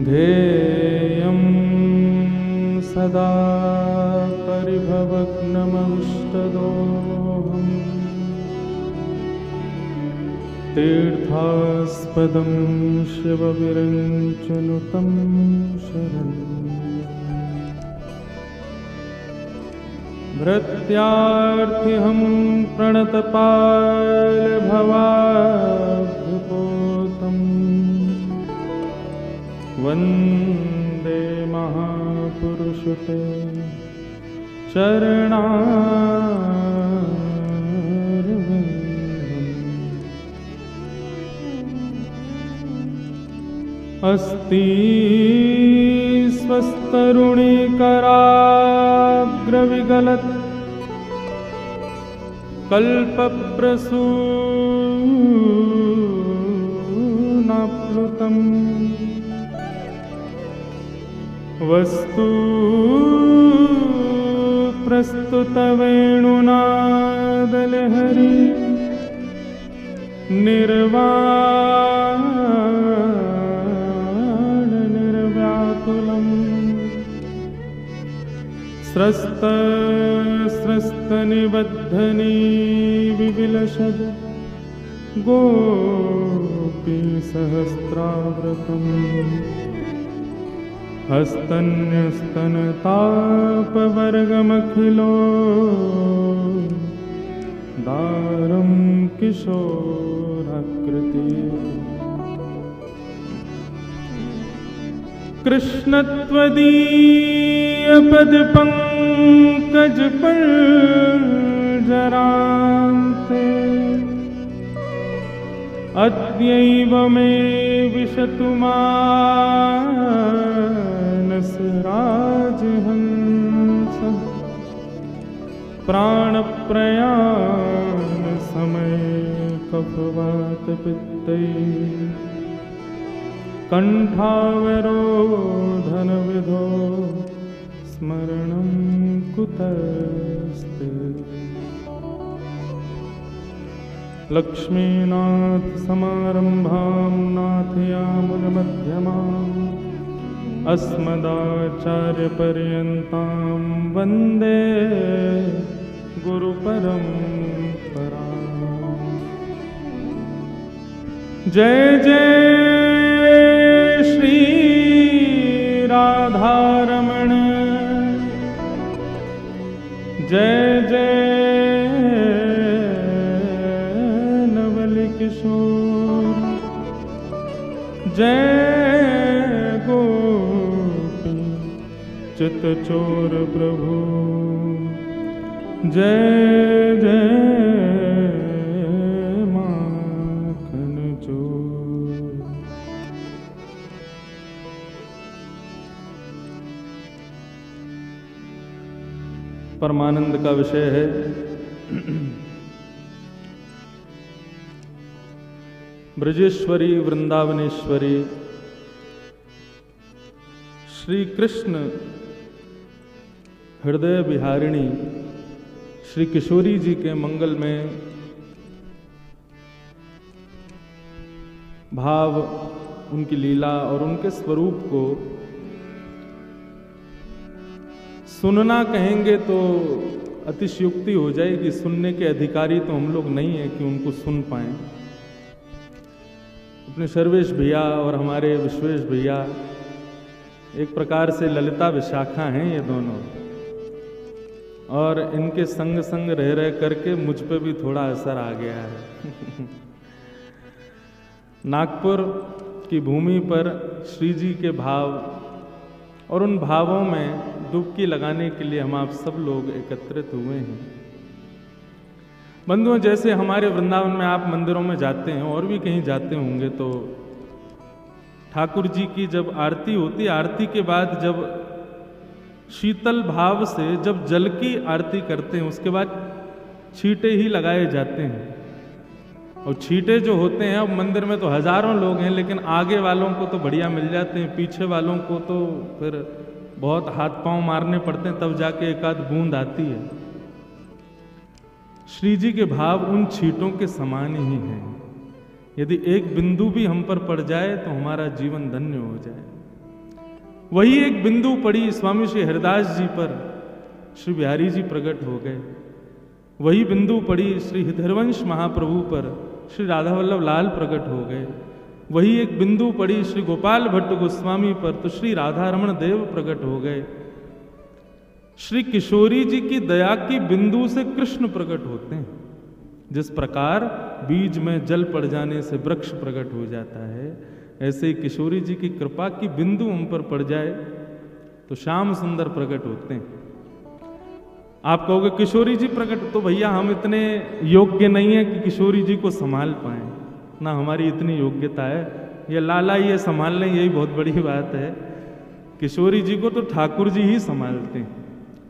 ध्येयं सदा परिभवग्नमविष्टदोहम् तीर्थास्पदं शिवविरञ्चनुतं शरणम् भृत्यार्थिहं प्रणतपालभवाभ्युपोतम् वन्दे महापुरुषते चरणारविन्दम् अस्ति स्वस्तरुणीकराग्रविगलत् कल्पप्रसूनाप्लुतम् वस्तु प्रस्तुतवेणुनादलहरी निर्व्याकुलम् स्रस्तनिबद्धनी विविलसद् गोपीसहस्राव्रतम् हस्तन्यस्तनतापवर्गमखिलो दारं किशोराकृति कृष्णत्वदीयपदपङ्कजपञ्जरान्ते अद्यैव मे विशतु मानसराजहंसः प्राणप्रयाण समये कफवातपित्तैः कण्ठावरोधनविधो स्मरणं कुतस्ते लक्ष्मीनाथसमारम्भां नाथयामुनमध्यमाम् अस्मदाचार्यपर्यन्तां वन्दे गुरुपरम्पराम्। जय जय श्री राधारमण, जय जय किशोर, जय गोपी चित्तचोर प्रभु, जय जय माखन चोर। परमानंद का विषय है ब्रजेश्वरी वृंदावनेश्वरी श्री कृष्ण हृदय विहारिणी श्री किशोरी जी के मंगल में भाव, उनकी लीला और उनके स्वरूप को सुनना कहेंगे तो अतिशयोक्ति हो जाएगी। सुनने के अधिकारी तो हम लोग नहीं है कि उनको सुन पाएं। अपने सर्वेश भैया और हमारे विश्वेश भैया एक प्रकार से ललिता विशाखा हैं ये दोनों, और इनके संग संग रह रह करके मुझ पे भी थोड़ा असर आ गया है। नागपुर की भूमि पर श्री जी के भाव और उन भावों में डुबकी लगाने के लिए हम आप सब लोग एकत्रित हुए हैं। बंधुओं, जैसे हमारे वृंदावन में आप मंदिरों में जाते हैं और भी कहीं जाते होंगे, तो ठाकुर जी की जब आरती होती, आरती के बाद जब शीतल भाव से जब जल की आरती करते हैं, उसके बाद छींटे ही लगाए जाते हैं। और छींटे जो होते हैं, अब मंदिर में तो हजारों लोग हैं, लेकिन आगे वालों को तो बढ़िया मिल जाते हैं, पीछे वालों को तो फिर बहुत हाथ पांव मारने पड़ते हैं, तब जाके एक आध बूंद आती है। श्री जी के भाव उन छींटों के समान ही हैं। यदि एक बिंदु भी हम पर पड़ जाए तो हमारा जीवन धन्य हो जाए। वही एक बिंदु पड़ी स्वामी श्री हरिदास जी पर, श्री बिहारी जी प्रकट हो गए। वही बिंदु पड़ी श्री हरिवंश महाप्रभु पर, श्री राधा वल्लभ लाल प्रकट हो गए। वही एक बिंदु पड़ी श्री गोपाल भट्ट गोस्वामी पर, तो श्री राधा रमण देव प्रकट हो गए। श्री किशोरी जी की दया की बिंदु से कृष्ण प्रकट होते हैं। जिस प्रकार बीज में जल पड़ जाने से वृक्ष प्रकट हो जाता है, ऐसे ही किशोरी जी की कृपा की बिंदु हम पर पड़ जाए तो श्याम सुंदर प्रकट होते हैं। आप कहोगे किशोरी जी प्रकट, तो भैया हम इतने योग्य नहीं है कि किशोरी जी को संभाल पाए, ना हमारी इतनी योग्यता है। ये लाला ये संभाल लें, यही बहुत बड़ी बात है। किशोरी जी को तो ठाकुर जी ही संभालते हैं।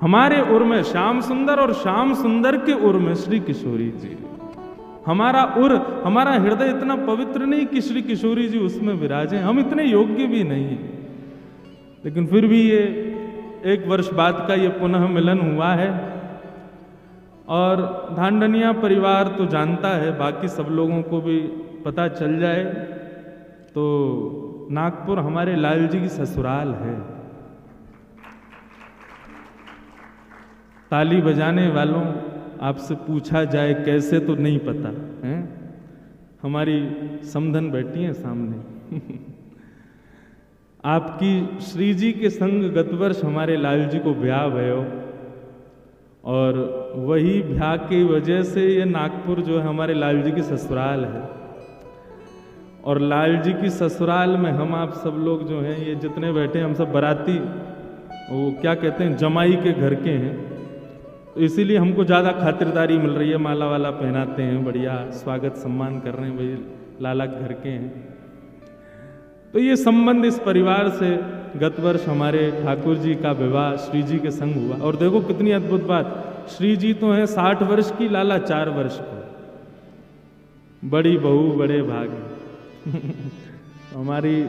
हमारे उर में श्याम सुंदर और श्याम सुंदर के उर में श्री किशोरी जी। हमारा उर, हमारा हृदय इतना पवित्र नहीं कि श्री किशोरी जी उसमें विराजे। हम इतने योग्य भी नहीं हैं, लेकिन फिर भी ये 1 वर्ष बाद का ये पुनः मिलन हुआ है। और धांडनिया परिवार तो जानता है, बाकी सब लोगों को भी पता चल जाए तो नागपुर हमारे लाल जी की ससुराल है। ताली बजाने वालों, आपसे पूछा जाए कैसे तो नहीं पता है। हमारी समधन बैठी है सामने। आपकी श्री जी के संग गत वर्ष हमारे लाल जी को ब्याह भयो, और वही ब्याह की वजह से ये नागपुर जो है हमारे लाल जी की ससुराल है। और लाल जी की ससुराल में हम आप सब लोग जो हैं, ये जितने बैठे हैं, हम सब बाराती, वो क्या कहते हैं, जमाई के घर के हैं। तो इसीलिए हमको ज़्यादा खातिरदारी मिल रही है, माला वाला पहनाते हैं, बढ़िया स्वागत सम्मान कर रहे हैं, भाई लाला घर के हैं। तो ये संबंध इस परिवार से गत वर्ष हमारे ठाकुर जी का विवाह श्री जी के संग हुआ। और देखो कितनी अद्भुत बात, श्री जी तो है 60 वर्ष की, लाला 4 वर्ष को। बड़ी बहू बड़े भाग। हमारी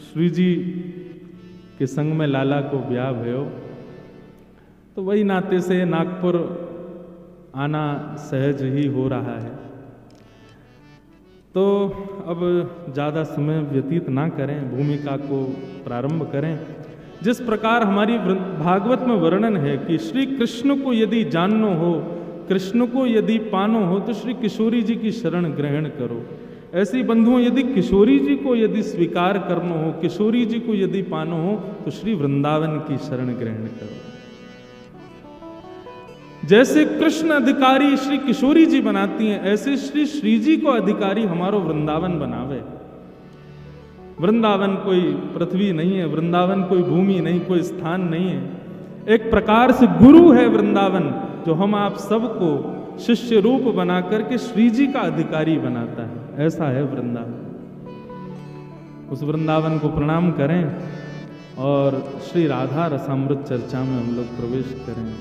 श्री जी के संग में लाला को ब्याह भयो, तो वही नाते से नागपुर आना सहज ही हो रहा है। तो अब ज़्यादा समय व्यतीत ना करें, भूमिका को प्रारंभ करें। जिस प्रकार हमारी भागवत में वर्णन है कि श्री कृष्ण को यदि जाननो हो, कृष्ण को यदि पानो हो, तो श्री किशोरी जी की शरण ग्रहण करो। ऐसी बंधुओं, यदि किशोरी जी को यदि स्वीकार करना हो, किशोरी जी को यदि पानो हो, तो श्री वृंदावन की शरण ग्रहण करो। जैसे कृष्ण अधिकारी श्री किशोरी जी बनाती हैं, ऐसे श्री जी को अधिकारी हमारो वृंदावन बनावे। वृंदावन कोई पृथ्वी नहीं है, वृंदावन कोई भूमि नहीं, कोई स्थान नहीं है। एक प्रकार से गुरु है वृंदावन, जो हम आप सबको शिष्य रूप बना करके श्री जी का अधिकारी बनाता है। ऐसा है वृंदावन। उस वृंदावन को प्रणाम करें और श्री राधा रसामृत चर्चा में हम लोग प्रवेश करें।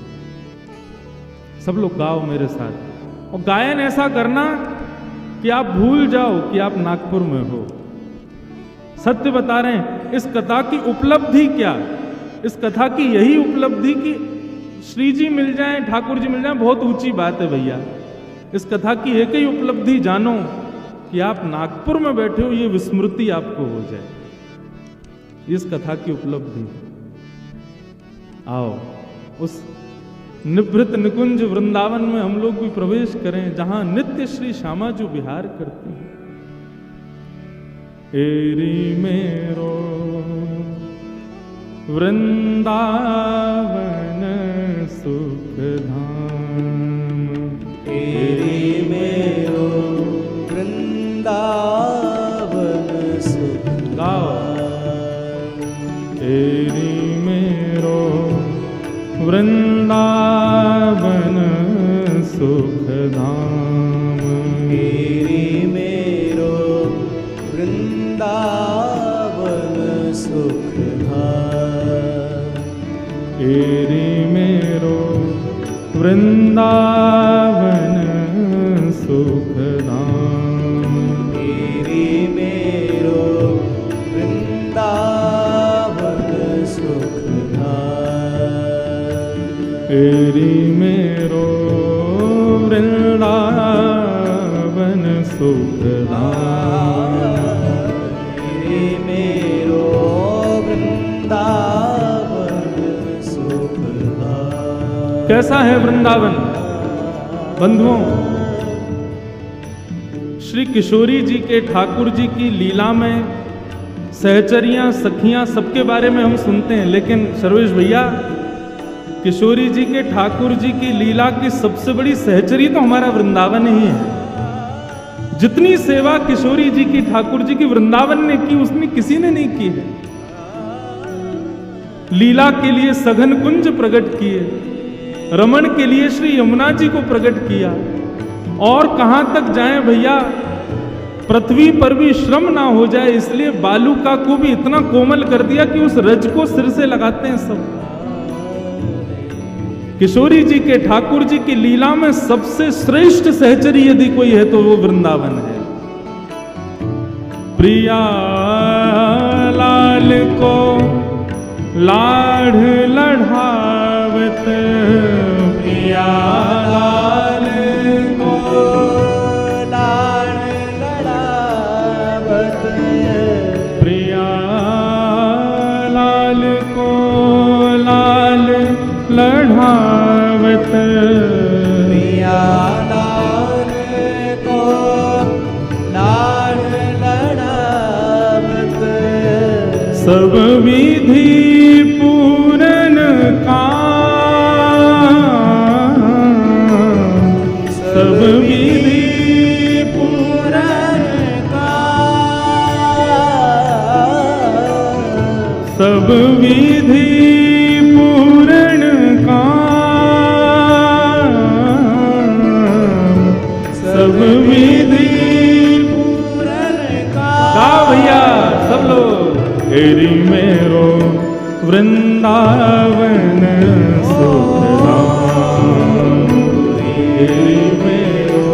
सब लोग गाओ मेरे साथ, और गायन ऐसा करना कि आप भूल जाओ कि आप नागपुर में हो। सत्य बता रहे हैं, इस कथा की उपलब्धि क्या, इस कथा की यही उपलब्धि कि श्री जी मिल जाएं, ठाकुर जी मिल जाएं, बहुत ऊंची बात है भैया। इस कथा की एक ही उपलब्धि जानो कि आप नागपुर में बैठे हो, ये विस्मृति आपको हो जाए। इस कथा की उपलब्धि। आओ उस निभृत निकुंज वृंदावन में हम लोग भी प्रवेश करें, जहां नित्य श्री श्यामा जो विहार करती हैं। एरी मेरो वृंदावन सुख धाम, एरी मेरो वृंदावन सुख धाम, एरी मेरो वृंदावन सुख धाम, एरी मेरो वृंदावन सुख धाम, एरी मेरो वृंदावन सुख धाम, एरी मेरो वृंदावन सुख धाम, एरी मेरो वृंदावन सुख धाम, एरी मेरो वृंदावन कैसा है वृंदावन बंधुओं। श्री किशोरी जी के ठाकुर जी की लीला में सहचरियां सखियां सबके बारे में हम सुनते हैं, लेकिन सर्वेश भैया किशोरी जी के ठाकुर जी की लीला की सबसे बड़ी सहचरी तो हमारा वृंदावन ही है। जितनी सेवा किशोरी जी की ठाकुर जी की वृंदावन ने की उसने किसी ने नहीं की है। लीला के लिए सघन कुंज प्रकट किए, रमण के लिए श्री यमुना जी को प्रकट किया, और कहां तक जाएं भैया, पृथ्वी पर भी श्रम ना हो जाए इसलिए बालूका को भी इतना कोमल कर दिया कि उस रज को सिर से लगाते हैं सब। किशोरी जी के ठाकुर जी की लीला में सबसे श्रेष्ठ सहचरी यदि कोई है तो वो वृंदावन है। प्रिया लाल को लाढ़ लढ़ावत, प्रिया लाल को लाड़ लड़ावत, प्रिया लाल को लाल लढ़ावत, प्रिया लाल को लाड़ लड़ावत, सब विधि पूरन काम, सब विधि पूरन काम, सब विधि पूरण काम, सब विधि पूरन काम। गाओ भैया सब लोग। हेरी मेरो वृंदावन सुखधाम, हेरी मेरो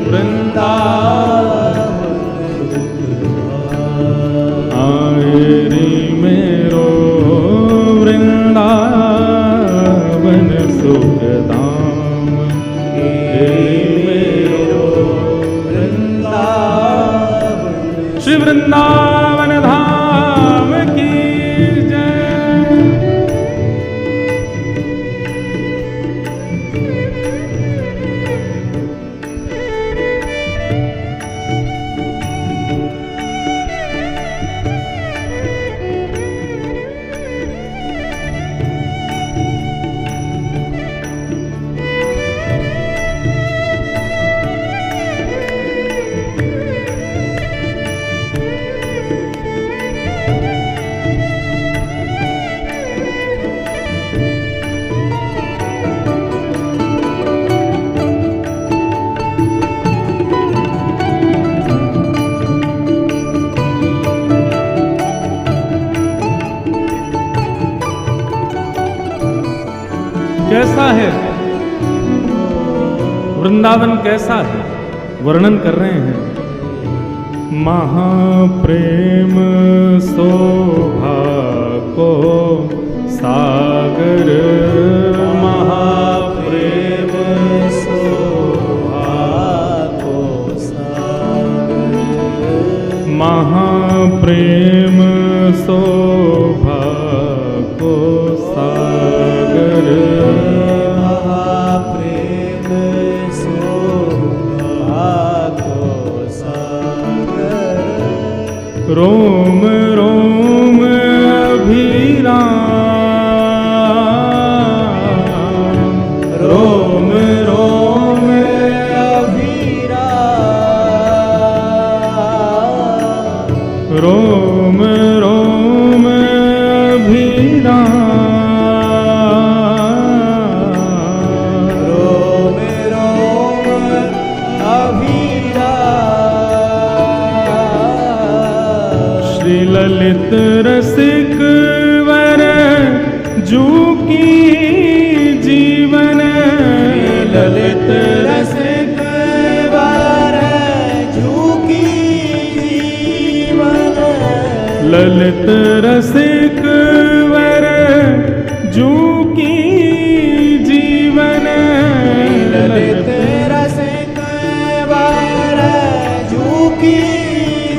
वृंदावन हेरी मेरो वृंदावन सुखधाम, हेरी मेरो वृंदावन। श्री वृंदावन धाम की जय। कैसा है वृंदावन, कैसा है वर्णन कर रहे हैं। महाप्रेम शोभा को सागर, महाप्रेम शोभा को सागर, महाप्रेम शोभा को सागर, महाप्रेम शोभा को सागर, रोम रोम अभिराम, रोम रोम अभिराम, रोम रोम अभिराम, रोम रोम अभिराम। श्री ललित रसिक वर जू की जीवन, ललित रसिक वर जू की जीवन, ललित रसिक वर जू की जीवन, ललित रसिक वर जू की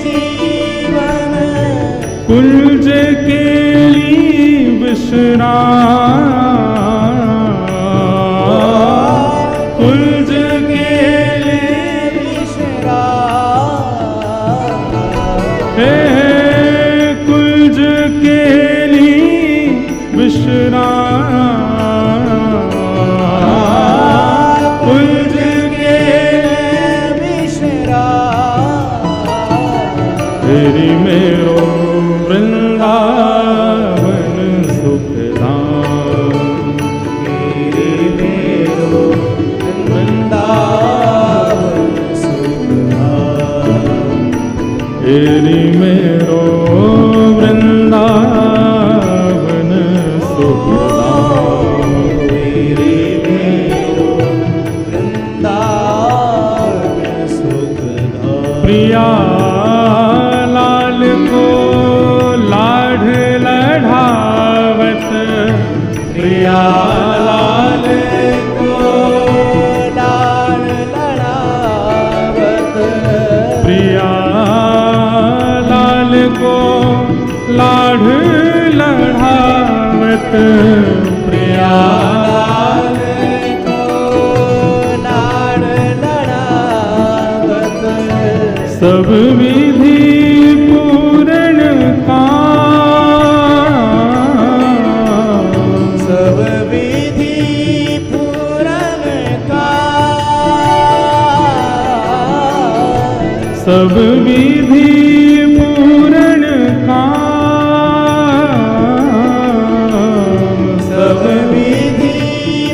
जीवन, कुंज केली विश्राम, लाढ़ लढ़ावत प्रिया लाल को लाड़ लड़ावत सब विधि पूर्ण काम सब विधि पूरन काम सब विधि पूर्ण काम सब विधि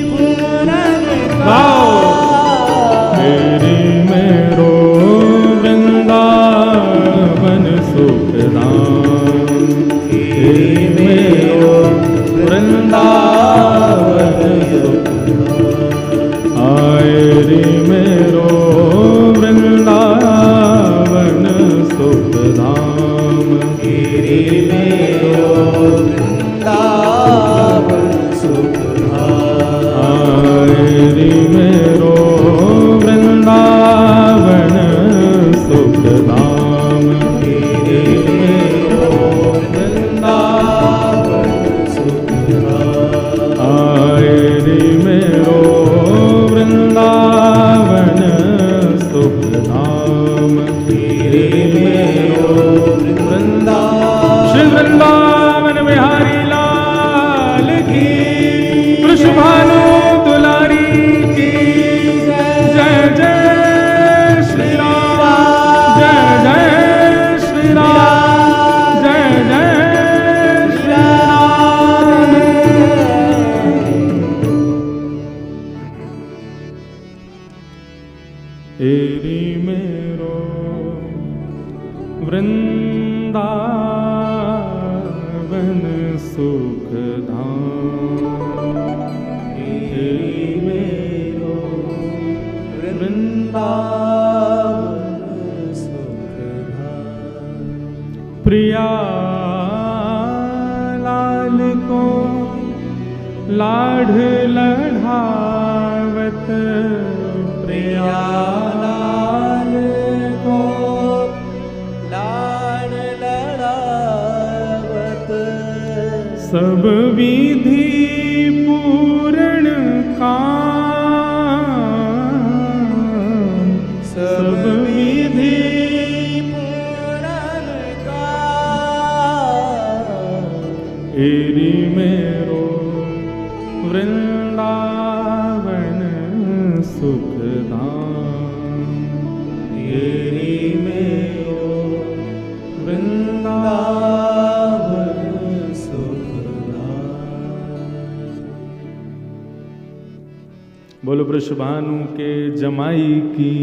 पूरन गाओ काम तेरी मेरो वृंदावन सुखधाम तेरी मेरो वृंदावन सुखधाम आए रे मेरो वृंदावन सुखधाम तेरे मेरो वृंदावन सुखधाम आए रे मेरो वृंदावन सुखधाम तेरे मेरो वृंदावन सुखधाम आए रे मेरो वृंदावन सुखधाम तेरे मेरो वृंदावन श्री वृंदावन बिहारी लाल की वृषभानु दुलारी की जय जय श्री राम जय जय श्री राम जय जय श्री राम एरी मेरो वृंदावन सुखधाम एरी मेरो वृंदावन सुखधाम प्रिया लाल को लाढ़ लढ़ावत प्रिया लाल को लाड़ लड़ावत सब विधि पूर्ण काम सब विधि पूरन काम एरी मेरो वृंदावन सुखधाम तेरी मेरो वृंदावन सुखधाम बोलो वृषभानु के जमाई की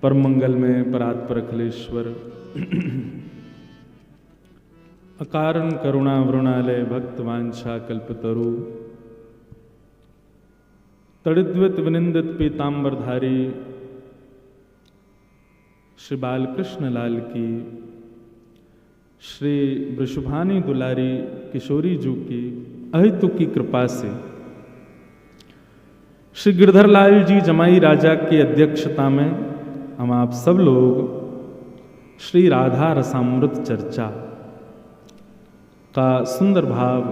परम मंगल में परात्पर अखिलेश्वर अकारण करुणा वृणालय भक्त वांछा कल्पतरु तड़िद्वित विनिंदित पीतांबरधारी श्री बालकृष्ण लाल की श्री वृषभानी दुलारी किशोरी जी की अहितु की कृपा से श्री गिरधर लाल जी जमाई राजा की अध्यक्षता में हम आप सब लोग श्री राधा रसामृत चर्चा का सुंदर भाव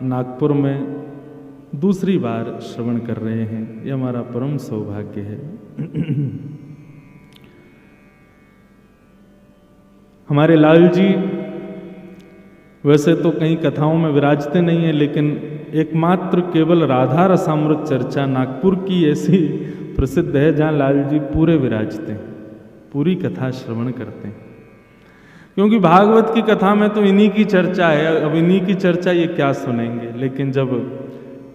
नागपुर में दूसरी बार श्रवण कर रहे हैं। ये हमारा परम सौभाग्य है। हमारे लाल जी वैसे तो कई कथाओं में विराजते नहीं हैं, लेकिन एकमात्र केवल राधा रसामृत चर्चा नागपुर की ऐसी प्रसिद्ध है जहाँ लाल जी पूरे विराजते हैं, पूरी कथा श्रवण करते हैं। क्योंकि भागवत की कथा में तो इन्हीं की चर्चा है, अब इन्हीं की चर्चा ये क्या सुनेंगे, लेकिन जब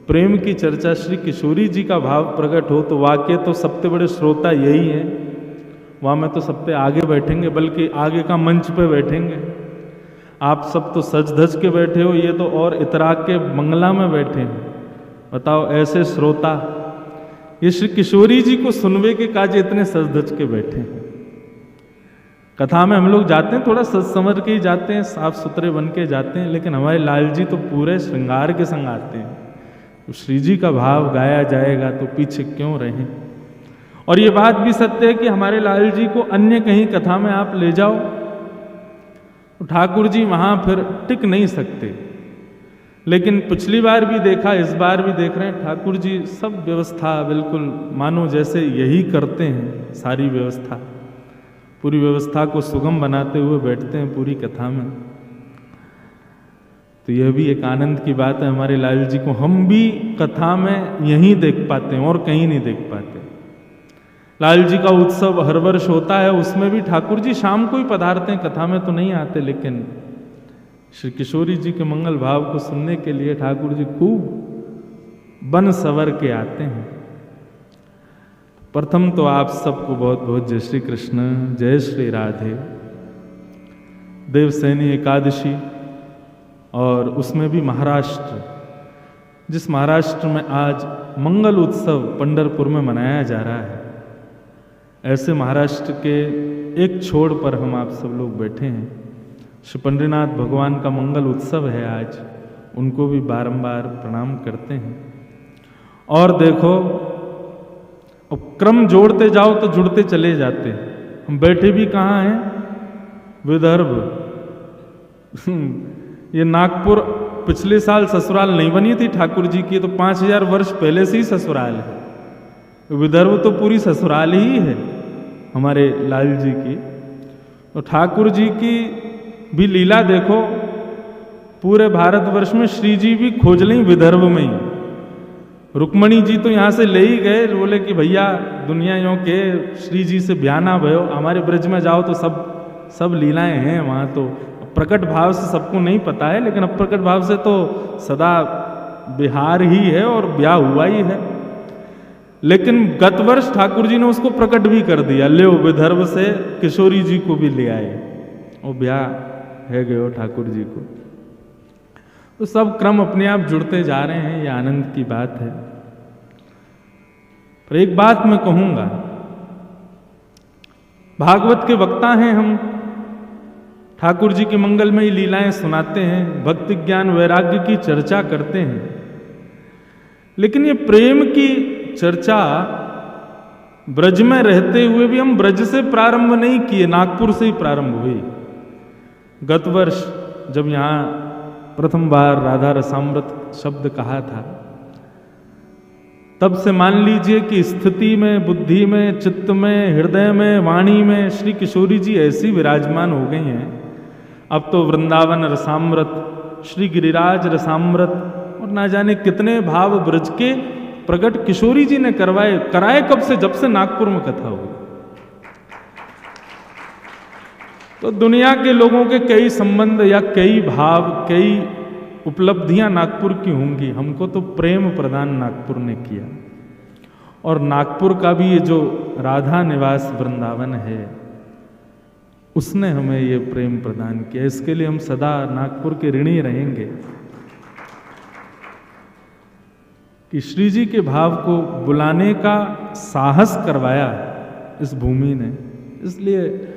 प्रेम की चर्चा श्री किशोरी जी का भाव प्रकट हो तो वाकई तो सबसे बड़े श्रोता यही हैं। वहाँ में तो सबसे आगे बैठेंगे, बल्कि आगे का मंच पे बैठेंगे। आप सब तो सज धज के बैठे हो, ये तो और इतरा के बंगला में बैठे हैं। बताओ ऐसे श्रोता ये श्री किशोरी जी को सुनवे के काज इतने सज धज के बैठे हैं। कथा में हम लोग जाते हैं थोड़ा सज समझ के ही जाते हैं, साफ सुथरे बन के जाते हैं, लेकिन हमारे लाल जी तो पूरे श्रृंगार के संग आते हैं। तो श्री जी का भाव गाया जाएगा तो पीछे क्यों रहें। और ये बात भी सत्य है कि हमारे लाल जी को अन्य कहीं कथा में आप ले जाओ तो ठाकुर जी वहां फिर टिक नहीं सकते। लेकिन पिछली बार भी देखा, इस बार भी देख रहे हैं, ठाकुर जी सब व्यवस्था बिल्कुल मानो जैसे यही करते हैं, सारी व्यवस्था, पूरी व्यवस्था को सुगम बनाते हुए बैठते हैं पूरी कथा में। तो यह भी एक आनंद की बात है हमारे लाल जी को, हम भी कथा में यहीं देख पाते हैं और कहीं नहीं देख पाते। लाल जी का उत्सव हर वर्ष होता है, उसमें भी ठाकुर जी शाम को ही पधारते हैं, कथा में तो नहीं आते, लेकिन श्री किशोरी जी के मंगल भाव को सुनने के लिए ठाकुर जी खूब बन सवर के आते हैं। प्रथम तो आप सबको बहुत बहुत जय श्री कृष्ण, जय श्री राधे। देवसैनी एकादशी और उसमें भी महाराष्ट्र, जिस महाराष्ट्र में आज मंगल उत्सव पंढरपुर में मनाया जा रहा है, ऐसे महाराष्ट्र के एक छोर पर हम आप सब लोग बैठे हैं। श्री पंडरीनाथ भगवान का मंगल उत्सव है आज, उनको भी बारंबार प्रणाम करते हैं। और देखो, अब क्रम जोड़ते जाओ तो जुड़ते चले जाते हैं। हम बैठे भी कहाँ हैं? विदर्भ। ये नागपुर पिछले साल ससुराल नहीं बनी थी ठाकुर जी की, तो 5000 वर्ष पहले से ही ससुराल है। विदर्भ तो पूरी ससुराल ही है हमारे लाल जी की। तो ठाकुर जी की भी लीला देखो, पूरे भारतवर्ष में श्री जी भी खोज लें विदर्भ में ही। रुक्मणी जी तो यहाँ से ले ही गए, बोले कि भैया दुनिया यों के श्री जी से ब्याना भयो, हमारे ब्रज में जाओ तो सब लीलाएं हैं वहाँ। तो प्रकट भाव से सबको नहीं पता है, लेकिन अप्रकट भाव से तो सदा बिहार ही है और ब्याह हुआ ही है। लेकिन गत वर्ष ठाकुर जी ने उसको प्रकट भी कर दिया, ले विदर्भ से किशोरी जी को भी ले आए और ब्याह है गयो ठाकुर जी को। तो सब क्रम अपने आप जुड़ते जा रहे हैं, ये आनंद की बात है। पर एक बात मैं कहूंगा, भागवत के वक्ता हैं हम, ठाकुर जी की मंगलमयी लीलाएं सुनाते हैं, भक्ति ज्ञान वैराग्य की चर्चा करते हैं, लेकिन ये प्रेम की चर्चा ब्रज में रहते हुए भी हम ब्रज से प्रारंभ नहीं किए, नागपुर से ही प्रारंभ हुई। गत वर्ष जब यहाँ प्रथम बार राधा रसामृत शब्द कहा था, तब से मान लीजिए कि स्थिति में, बुद्धि में, चित्त में, हृदय में, वाणी में श्री किशोरी जी ऐसी विराजमान हो गई हैं। अब तो वृंदावन रसामृत, श्री गिरिराज रसामृत और ना जाने कितने भाव ब्रज के प्रकट किशोरी जी ने कराए कब से? जब से नागपुर में कथा हुई। तो दुनिया के लोगों के कई संबंध या कई भाव, कई उपलब्धियां नागपुर की होंगी, हमको तो प्रेम प्रदान नागपुर ने किया। और नागपुर का भी ये जो राधा निवास वृंदावन है, उसने हमें ये प्रेम प्रदान किया। इसके लिए हम सदा नागपुर के ऋणी रहेंगे कि श्री जी के भाव को बुलाने का साहस करवाया इस भूमि ने। इसलिए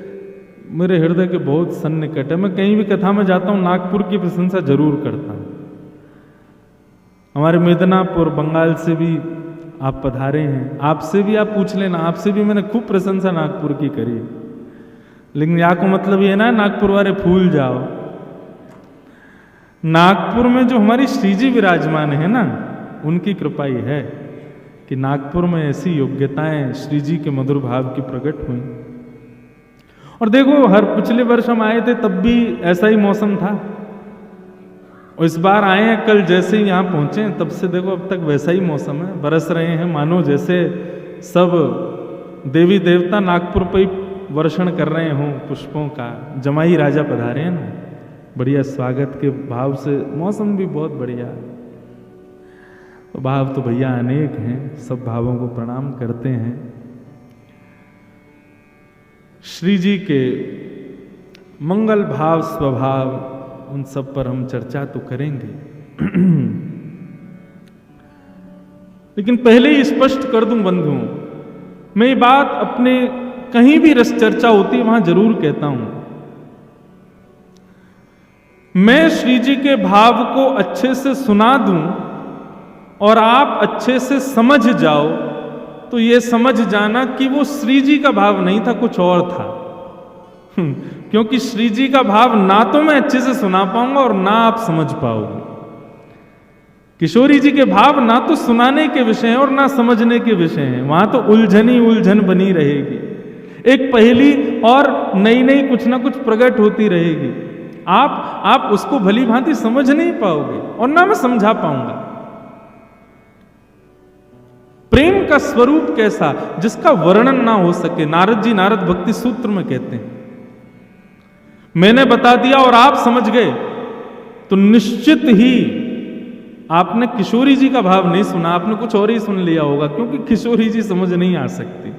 मेरे हृदय के बहुत सन्निकट है। मैं कहीं भी कथा में जाता हूँ नागपुर की प्रशंसा जरूर करता हूँ। हमारे मिदनापुर बंगाल से भी आप पधारे हैं, आपसे भी आप पूछ लेना, आपसे भी मैंने खूब प्रशंसा नागपुर की करी। लेकिन यहाँ को मतलब ये ना नागपुर वाले फूल जाओ। नागपुर में जो हमारी श्री जी विराजमान है ना, उनकी कृपा ही है कि नागपुर में ऐसी योग्यताएं श्री जी के मधुर भाव की प्रकट हुई। और देखो, हर पिछले वर्ष हम आए थे तब भी ऐसा ही मौसम था, और इस बार आए हैं कल जैसे ही यहाँ पहुंचे तब से देखो अब तक वैसा ही मौसम है। बरस रहे हैं मानो जैसे सब देवी देवता नागपुर पर ही वर्षण कर रहे हों पुष्पों का। जमाई राजा पधारे हैं ना, बढ़िया स्वागत के भाव से, मौसम भी बहुत बढ़िया। तो भाव तो भैया अनेक हैं, सब भावों को प्रणाम करते हैं। श्री जी के मंगल भाव स्वभाव, उन सब पर हम चर्चा तो करेंगे। लेकिन पहले ही स्पष्ट कर दूं बंधुओं, मैं ये बात अपने कहीं भी रस चर्चा होती है वहां जरूर कहता हूं, मैं श्री जी के भाव को अच्छे से सुना दूं और आप अच्छे से समझ जाओ, तो ये समझ जाना कि वो श्री जी का भाव नहीं था, कुछ और था। क्योंकि श्री जी का भाव ना तो मैं अच्छे से सुना पाऊंगा और ना आप समझ पाओगे। किशोरी जी के भाव ना तो सुनाने के विषय हैं और ना समझने के विषय हैं, वहां तो उलझन ही उलझन बनी रहेगी, एक पहेली और नई नई कुछ ना कुछ प्रकट होती रहेगी। आप उसको भली भांति समझ नहीं पाओगे और ना मैं समझा पाऊंगा। प्रेम का स्वरूप कैसा, जिसका वर्णन ना हो सके। नारद जी नारद भक्ति सूत्र में कहते हैं, मैंने बता दिया और आप समझ गए तो निश्चित ही आपने किशोरी जी का भाव नहीं सुना, आपने कुछ और ही सुन लिया होगा, क्योंकि किशोरी जी समझ नहीं आ सकती।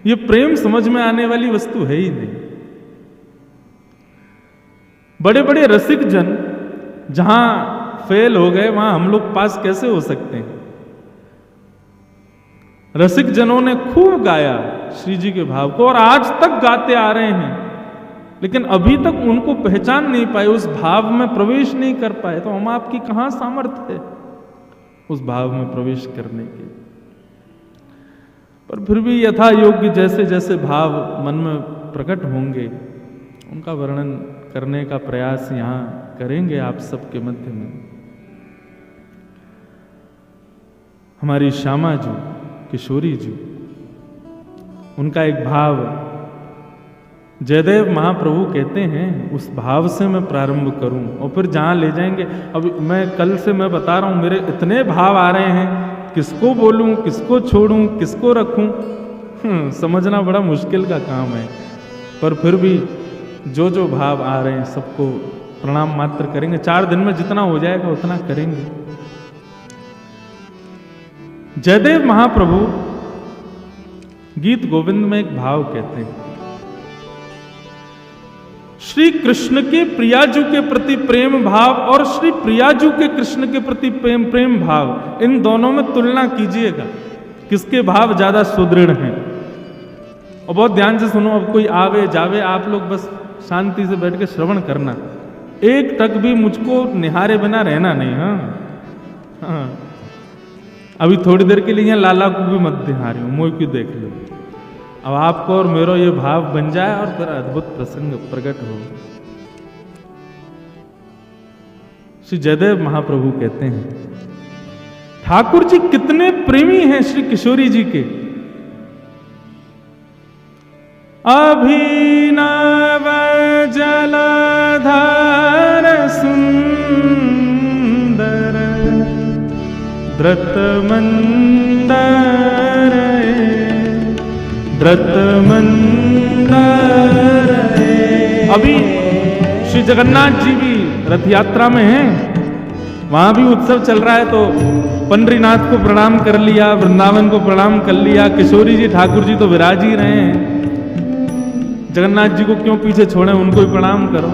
ये प्रेम समझ में आने वाली वस्तु है ही नहीं। बड़े बड़े रसिक जन जहां फेल हो गए वहां हम लोग पास कैसे हो सकते हैं। रसिक जनों ने खूब गाया श्री जी के भाव को और आज तक गाते आ रहे हैं, लेकिन अभी तक उनको पहचान नहीं पाए, उस भाव में प्रवेश नहीं कर पाए। तो हम आपकी कहां सामर्थ्य है उस भाव में प्रवेश करने के। पर फिर भी यथा योग्य जैसे जैसे भाव मन में प्रकट होंगे उनका वर्णन करने का प्रयास यहां करेंगे आप सबके मध्य में। हमारी श्यामा जी, किशोरी जी, उनका एक भाव जयदेव महाप्रभु कहते हैं उस भाव से मैं प्रारंभ करूं और फिर जहां ले जाएंगे। अब मैं कल से मैं बता रहा हूं मेरे इतने भाव आ रहे हैं, किसको बोलूं, किसको छोड़ूं, किसको रखूं, समझना बड़ा मुश्किल का काम है। पर फिर भी जो जो भाव आ रहे हैं सबको प्रणाम मात्र करेंगे। 4 दिन में जितना हो जाएगा उतना करेंगे। जयदेव महाप्रभु गीत गोविंद में एक भाव कहते हैं, श्री कृष्ण के प्रियाजू के प्रति प्रेम भाव और श्री प्रियाजू के कृष्ण के प्रति प्रेम भाव, इन दोनों में तुलना कीजिएगा किसके भाव ज्यादा सुदृढ़ हैं। और बहुत ध्यान से सुनो, अब कोई आवे जावे, आप लोग बस शांति से बैठ के श्रवण करना, एक तक भी मुझको निहारे बिना रहना नहीं। हाँ, अभी थोड़ी देर के लिए यहाँ लाला को भी मत निहारी हूं, मोह क्यों देख लो। अब आपको और मेरा ये भाव बन जाए और फिर अद्भुत प्रसंग प्रकट हो। श्री जयदेव महाप्रभु कहते हैं, ठाकुर जी कितने प्रेमी हैं श्री किशोरी जी के। अभिनव जलधार सुंदर द्रतमंदर द्रतमंदर। अभी श्री जगन्नाथ जी भी रथ यात्रा में हैं, वहां भी उत्सव चल रहा है, तो पंडरीनाथ को प्रणाम कर लिया, वृंदावन को प्रणाम कर लिया, किशोरी जी ठाकुर जी तो विराज ही रहे हैं, जगन्नाथ जी को क्यों पीछे छोड़े, उनको ही प्रणाम करो।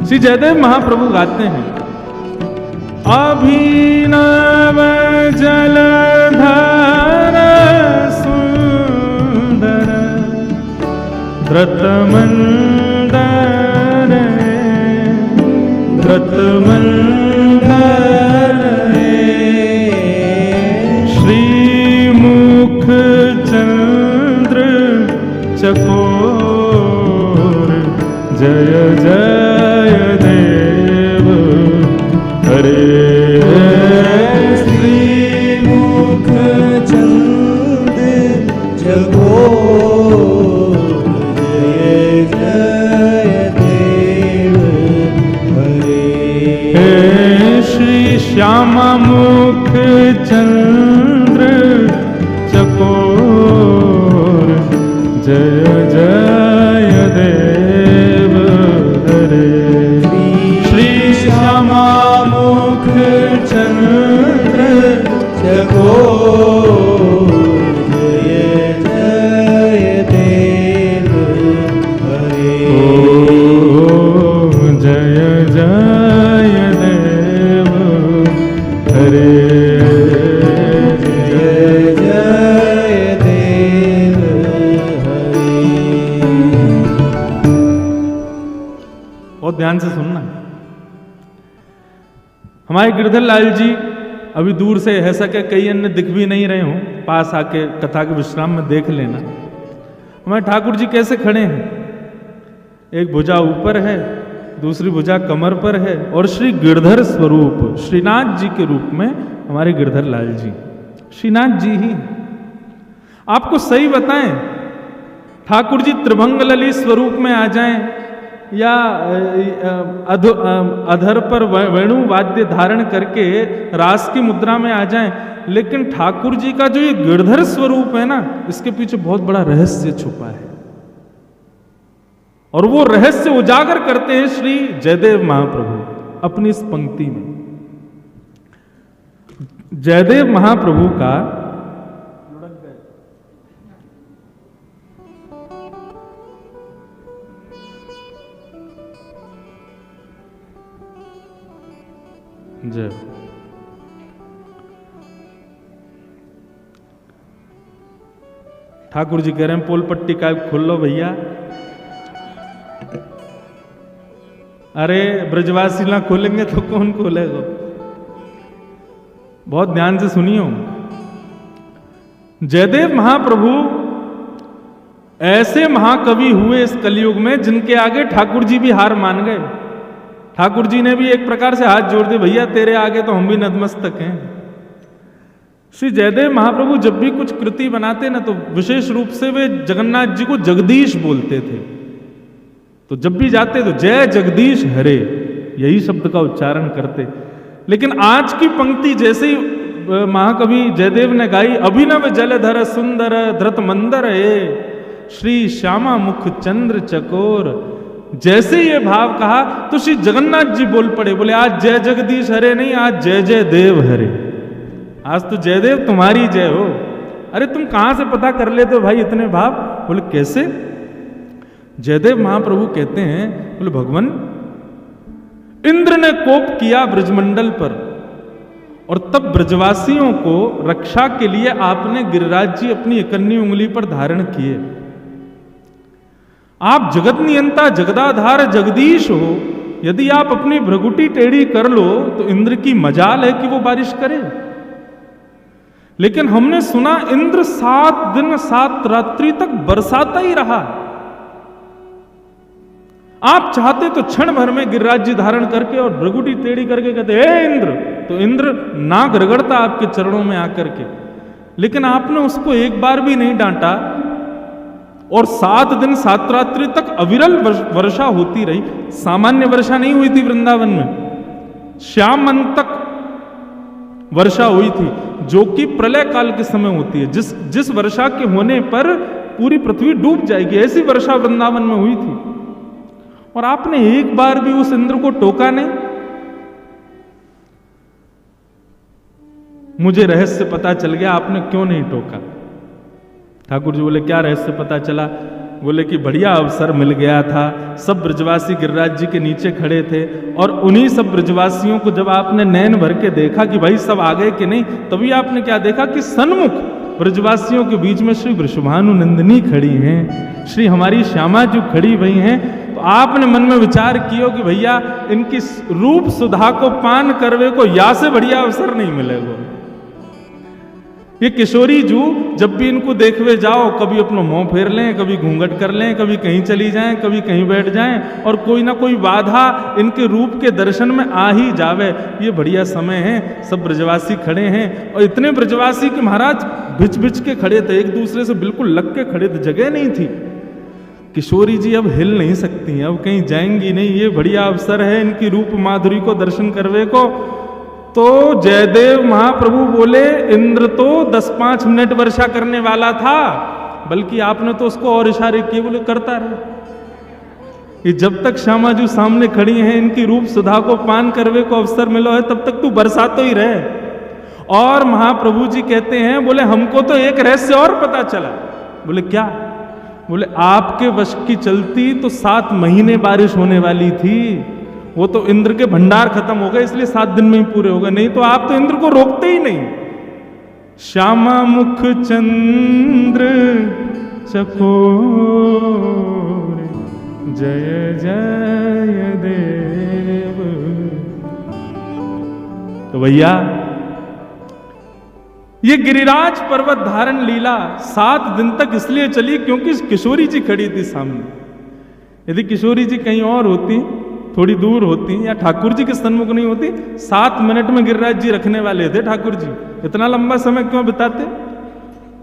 श्री जयदेव महाप्रभु गाते हैं, अभिनव जलधार सुंदर द्रतमंदर द्रतमंदर श्रीमुख चंद्र चकोर जय जय देव हरे। श्रीमुख चंद्र चकोर जय जय देव हरे। श्री श्यामा मुख चंद्र चकोर जय जय देव हरे। श्री श्यामा मुख चंद्र चकोर जय जय देव हरे। ओ जय जय देव हरे। जय जय देव हरे। बहुत ध्यान से सुनना। हमारे गिरधर लाल जी अभी दूर से ऐसा क्या कई अन्य दिख भी नहीं रहे हों, पास आके कथा के विश्राम में देख लेना। हमारे ठाकुर जी कैसे खड़े हैं, एक भुजा ऊपर है, दूसरी भुजा कमर पर है, और श्री गिरधर स्वरूप श्रीनाथ जी के रूप में हमारे गिरधर लाल जी श्रीनाथ जी ही। आपको सही बताएं, ठाकुर जी त्रिभंग ललित स्वरूप में आ जाएं या अधर पर वेणु वाद्य धारण करके रास की मुद्रा में आ जाएं, लेकिन ठाकुर जी का जो ये गिरधर स्वरूप है ना, इसके पीछे बहुत बड़ा रहस्य छुपा है, और वो रहस्य उजागर करते हैं श्री जयदेव महाप्रभु अपनी इस पंक्ति में। जयदेव महाप्रभु का जय ठाकुर जी कह रहे हैं पोल पट्टी का खोल लो भैया। अरे ब्रजवासी ना खोलेंगे तो कौन खोलेगा? बहुत ध्यान से सुनियो। जयदेव महाप्रभु ऐसे महाकवि हुए इस कलयुग में जिनके आगे ठाकुर जी भी हार मान गए। ठाकुर जी ने भी एक प्रकार से हाथ जोड़ दिए, भैया तेरे आगे तो हम भी नतमस्तक हैं। श्री जयदेव महाप्रभु जब भी कुछ कृति बनाते ना, तो विशेष रूप से वे जगन्नाथ जी को जगदीश बोलते थे। तो जब भी जाते तो जय जगदीश हरे, यही शब्द का उच्चारण करते। लेकिन आज की पंक्ति जैसे ही महाकवि जयदेव ने गाई, अभिनव जलधर सुंदर धृत मंदर है श्री श्यामा मुख चंद्र चकोर, जैसे ये भाव कहा तो श्री जगन्नाथ जी बोल पड़े, बोले आज जय जगदीश हरे नहीं, आज जय जय देव हरे। आज तो जयदेव तुम्हारी जय हो। अरे तुम कहां से पता कर लेते हो भाई इतने भाव? बोले कैसे? जयदेव महाप्रभु कहते हैं, बोले भगवान इंद्र ने कोप किया ब्रजमंडल पर, और तब ब्रजवासियों को रक्षा के लिए आपने गिरिराज जी अपनी इकन्नी उंगली पर धारण किए। आप जगत नियंता जगदाधार जगदीश हो, यदि आप अपनी भ्रगुटी टेढ़ी कर लो तो इंद्र की मजाल है कि वो बारिश करे। लेकिन हमने सुना इंद्र 7 दिन 7 रात्रि तक बरसाता ही रहा। आप चाहते तो क्षण भर में गिरिराज जी धारण करके और भ्रगुटी टेढ़ी करके कहते हे इंद्र, तो इंद्र नाक रगड़ता आपके चरणों में आकर के। लेकिन आपने उसको एक बार भी नहीं डांटा, और 7 दिन 7 रात्रि तक अविरल वर्षा होती रही। सामान्य वर्षा नहीं हुई थी वृंदावन में, श्याम मन तक वर्षा हुई थी, जो कि प्रलय काल के समय होती है। जिस वर्षा के होने पर पूरी पृथ्वी डूब जाएगी, ऐसी वर्षा वृंदावन में हुई थी। और आपने एक बार भी उस इंद्र को टोका नहीं। मुझे रहस्य पता चल गया, आपने क्यों नहीं टोका। ठाकुर जी बोले क्या रहस्य पता चला? बोले कि बढ़िया अवसर मिल गया था, सब ब्रजवासी गिरिराज जी के नीचे खड़े थे, और उन्हीं सब ब्रजवासियों को जब आपने नैन भर के देखा कि भाई सब आ गए कि नहीं, तभी आपने क्या देखा कि सन्मुख ब्रजवासियों के बीच में श्री वृषभानु नंदिनी खड़ी हैं, श्री हमारी श्यामा जी खड़ी हुई हैं। तो आपने मन में विचार किया कि भैया इनकी रूप सुधा को पान करवे को या से बढ़िया अवसर नहीं मिलेगा। ये किशोरी जू जब भी इनको देखवे जाओ, कभी अपना मुंह फेर लें, कभी घूंघट कर लें, कभी कहीं चली जाएं, कभी कहीं बैठ जाएं, और कोई ना कोई बाधा इनके रूप के दर्शन में आ ही जावे। ये बढ़िया समय है, सब ब्रजवासी खड़े हैं, और इतने ब्रजवासी कि महाराज बिच बिच के खड़े थे, एक दूसरे से बिल्कुल लग के खड़े थे, जगह नहीं थी। किशोरी जी अब हिल नहीं सकती, अब कहीं जाएंगी नहीं, ये बढ़िया अवसर है इनकी रूप माधुरी को दर्शन करवे को। तो जयदेव महाप्रभु बोले इंद्र तो 10-5 मिनट वर्षा करने वाला था, बल्कि आपने तो उसको और इशारे किए, बोले करता रहे। ये जब तक श्यामा जी सामने खड़ी हैं, इनकी रूप सुधा को पान करवे को अवसर मिलो है, तब तक तू बरसातो ही रहे। और महाप्रभु जी कहते हैं, बोले हमको तो एक रहस्य और पता चला। बोले क्या? बोले आपके वश की चलती तो 7 महीने बारिश होने वाली थी, वो तो इंद्र के भंडार खत्म हो गए, इसलिए 7 दिन में ही पूरे हो गए, नहीं तो आप तो इंद्र को रोकते ही नहीं। श्यामा मुख चंद्र चकोर, जय जय देव। तो भैया ये गिरिराज पर्वत धारण लीला 7 दिन तक इसलिए चली क्योंकि किशोरी जी खड़ी थी सामने। यदि किशोरी जी कहीं और होती, थोड़ी दूर होती, या ठाकुर जी के सन्मुख नहीं होती, 7 मिनट में गिरिराज जी रखने वाले थे ठाकुर जी। इतना लंबा समय क्यों बिताते?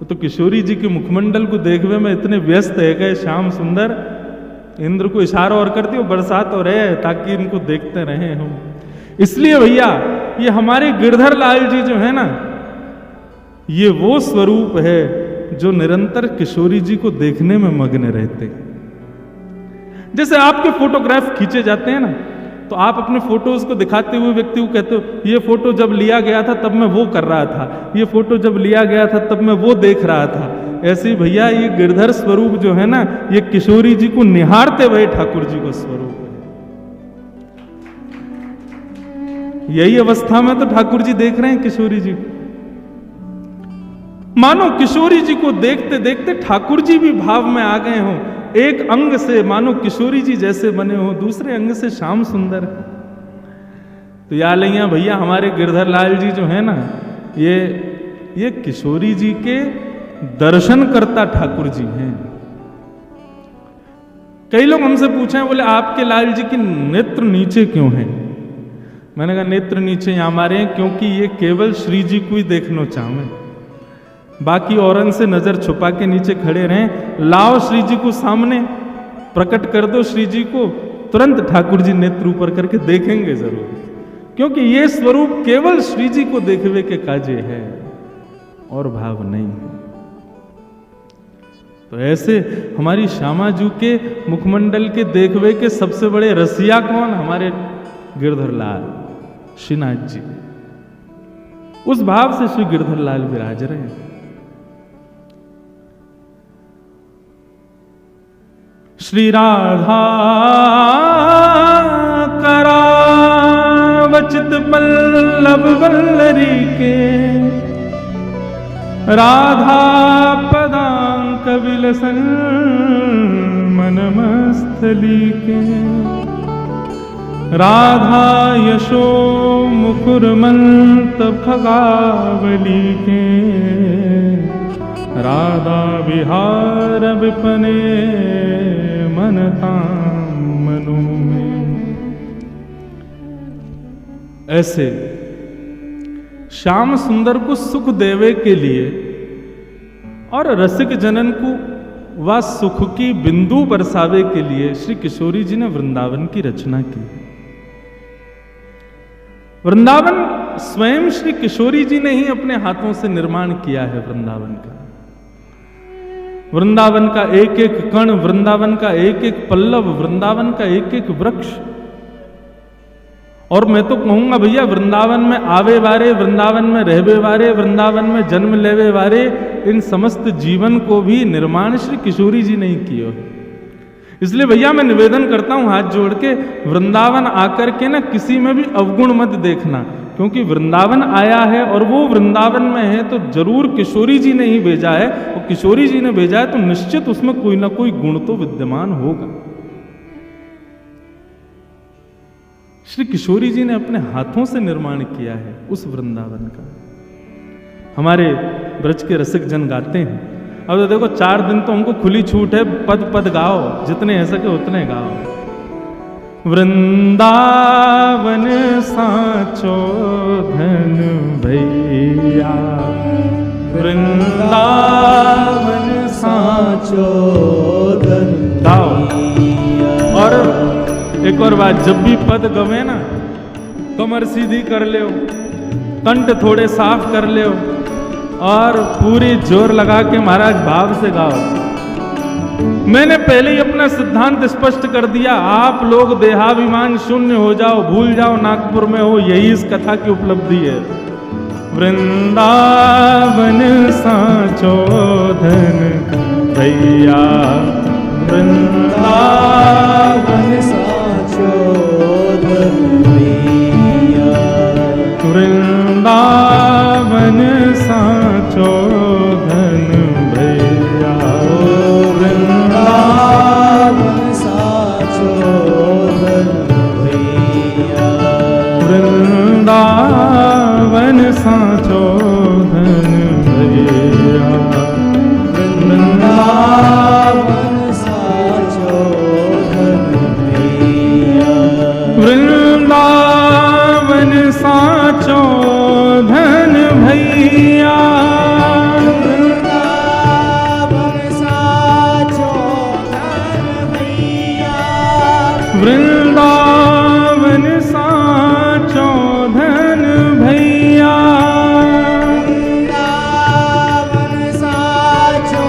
तो किशोरी जी के मुखमंडल को देखने में इतने व्यस्त है गए श्याम सुंदर, इंद्र को इशारा और करती हो बरसात हो रहे ताकि इनको देखते रहे हम। इसलिए भैया ये हमारे गिरधर लाल जी जो है ना, ये वो स्वरूप है जो निरंतर किशोरी जी को देखने में मग्न रहते हैं। जैसे आपके फोटोग्राफ खींचे जाते हैं ना, तो आप अपने फोटोज को दिखाते हुए व्यक्ति को कहते हो ये फोटो जब लिया गया था तब मैं वो कर रहा था, ये फोटो जब लिया गया था तब मैं वो देख रहा था। ऐसे ही भैया ये गिरधर स्वरूप जो है ना, ये किशोरी जी को निहारते हुए ठाकुर जी का स्वरूप है। यही अवस्था में तो ठाकुर जी देख रहे हैं किशोरी जी को। मानो किशोरी जी को देखते देखते ठाकुर जी भी भाव में आ गए हों। एक अंग से मानो किशोरी जी जैसे बने हो, दूसरे अंग से श्याम सुंदर। तो या लैया भैया हमारे गिरधर लाल जी जो है ना, ये किशोरी जी के दर्शन करता ठाकुर जी हैं। कई लोग हमसे पूछे, बोले आपके लाल जी की नेत्र नीचे क्यों है? मैंने कहा नेत्र नीचे यहाँ हमारे हैं क्योंकि ये केवल श्री जी को ही देखना चाहें, बाकी औरन से नजर छुपा के नीचे खड़े रहें। लाओ श्री जी को सामने, प्रकट कर दो श्री जी को, तुरंत ठाकुर जी नेत्र ऊपर करके देखेंगे जरूर, क्योंकि ये स्वरूप केवल श्री जी को देखवे के काजे है और भाव नहीं है। तो ऐसे हमारी श्यामा जी के मुखमंडल के देखवे के सबसे बड़े रसिया कौन? हमारे गिरधर लाल श्रीनाथ जी। उस भाव से श्री गिरधर लाल विराज रहे हैं। श्री राधा करावचित पल्लव वल्लरी के, राधा पदांक विलसन मनमस्थली के, राधा यशो मुकुर मंत खगावली के, राधा विहार विपने मनता मनु में। ऐसे श्याम सुंदर को सुख देवे के लिए और रसिक जनन को वह सुख की बिंदु बरसावे के लिए श्री किशोरी जी ने वृंदावन की रचना की। वृंदावन स्वयं श्री किशोरी जी ने ही अपने हाथों से निर्माण किया है। वृंदावन का एक एक कण, वृंदावन का एक एक पल्लव, वृंदावन का एक एक वृक्ष। और मैं तो कहूंगा भैया वृंदावन में आवे वारे, वृंदावन में रहवे वारे, वृंदावन में जन्म लेवे वारे, इन समस्त जीवन को भी निर्माण श्री किशोरी जी ने ही किया। इसलिए भैया मैं निवेदन करता हूं हाथ जोड़ के, वृंदावन आकर के ना किसी में भी अवगुण मत देखना, क्योंकि वृंदावन आया है और वो वृंदावन में है तो जरूर किशोरी जी ने ही भेजा है, और किशोरी जी ने भेजा है तो निश्चित उसमें कोई ना कोई गुण तो विद्यमान होगा। श्री किशोरी जी ने अपने हाथों से निर्माण किया है उस वृंदावन का। हमारे ब्रज के रसिक जन गाते हैं। अब तो देखो 4 दिन तो हमको खुली छूट है, पद पद गाओ, जितने है सके उतने गाओ। वृंदावन साचो धन भैया, वृंदावन साचो धन गाओ। और एक और बात, जब भी पद गवे ना, कमर सीधी कर ले, कंठ थोड़े साफ कर ले और पूरी जोर लगा के महाराज भाव से गाओ। मैंने पहले ही अपना सिद्धांत स्पष्ट कर दिया, आप लोग देहाभिमान शून्य हो जाओ, भूल जाओ नागपुर में हो, यही इस कथा की उपलब्धि है। वृंदावन साचो धन भैया, वृंदावन साचो धन भैया, वृंदावन साचो धन भैया, वृंदावन साचो धन भैया, वृंदावन साचो धन वृंदावन साचो धन भैया, वृंदावन साचो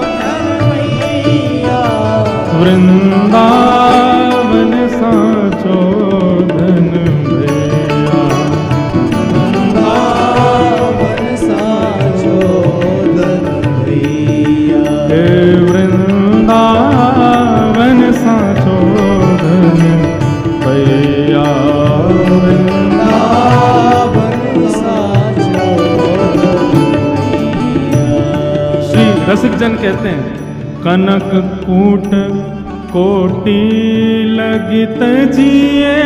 धन भैया, वृंदावन साचो धन भैया, वृंदावन साचो धन भैया, हे वृंदावन साचो धन भैया, वृंदावन साचो धन भैया। श्री रसिक जन कहते हैं, कनक कूट कोटि लगित जिए,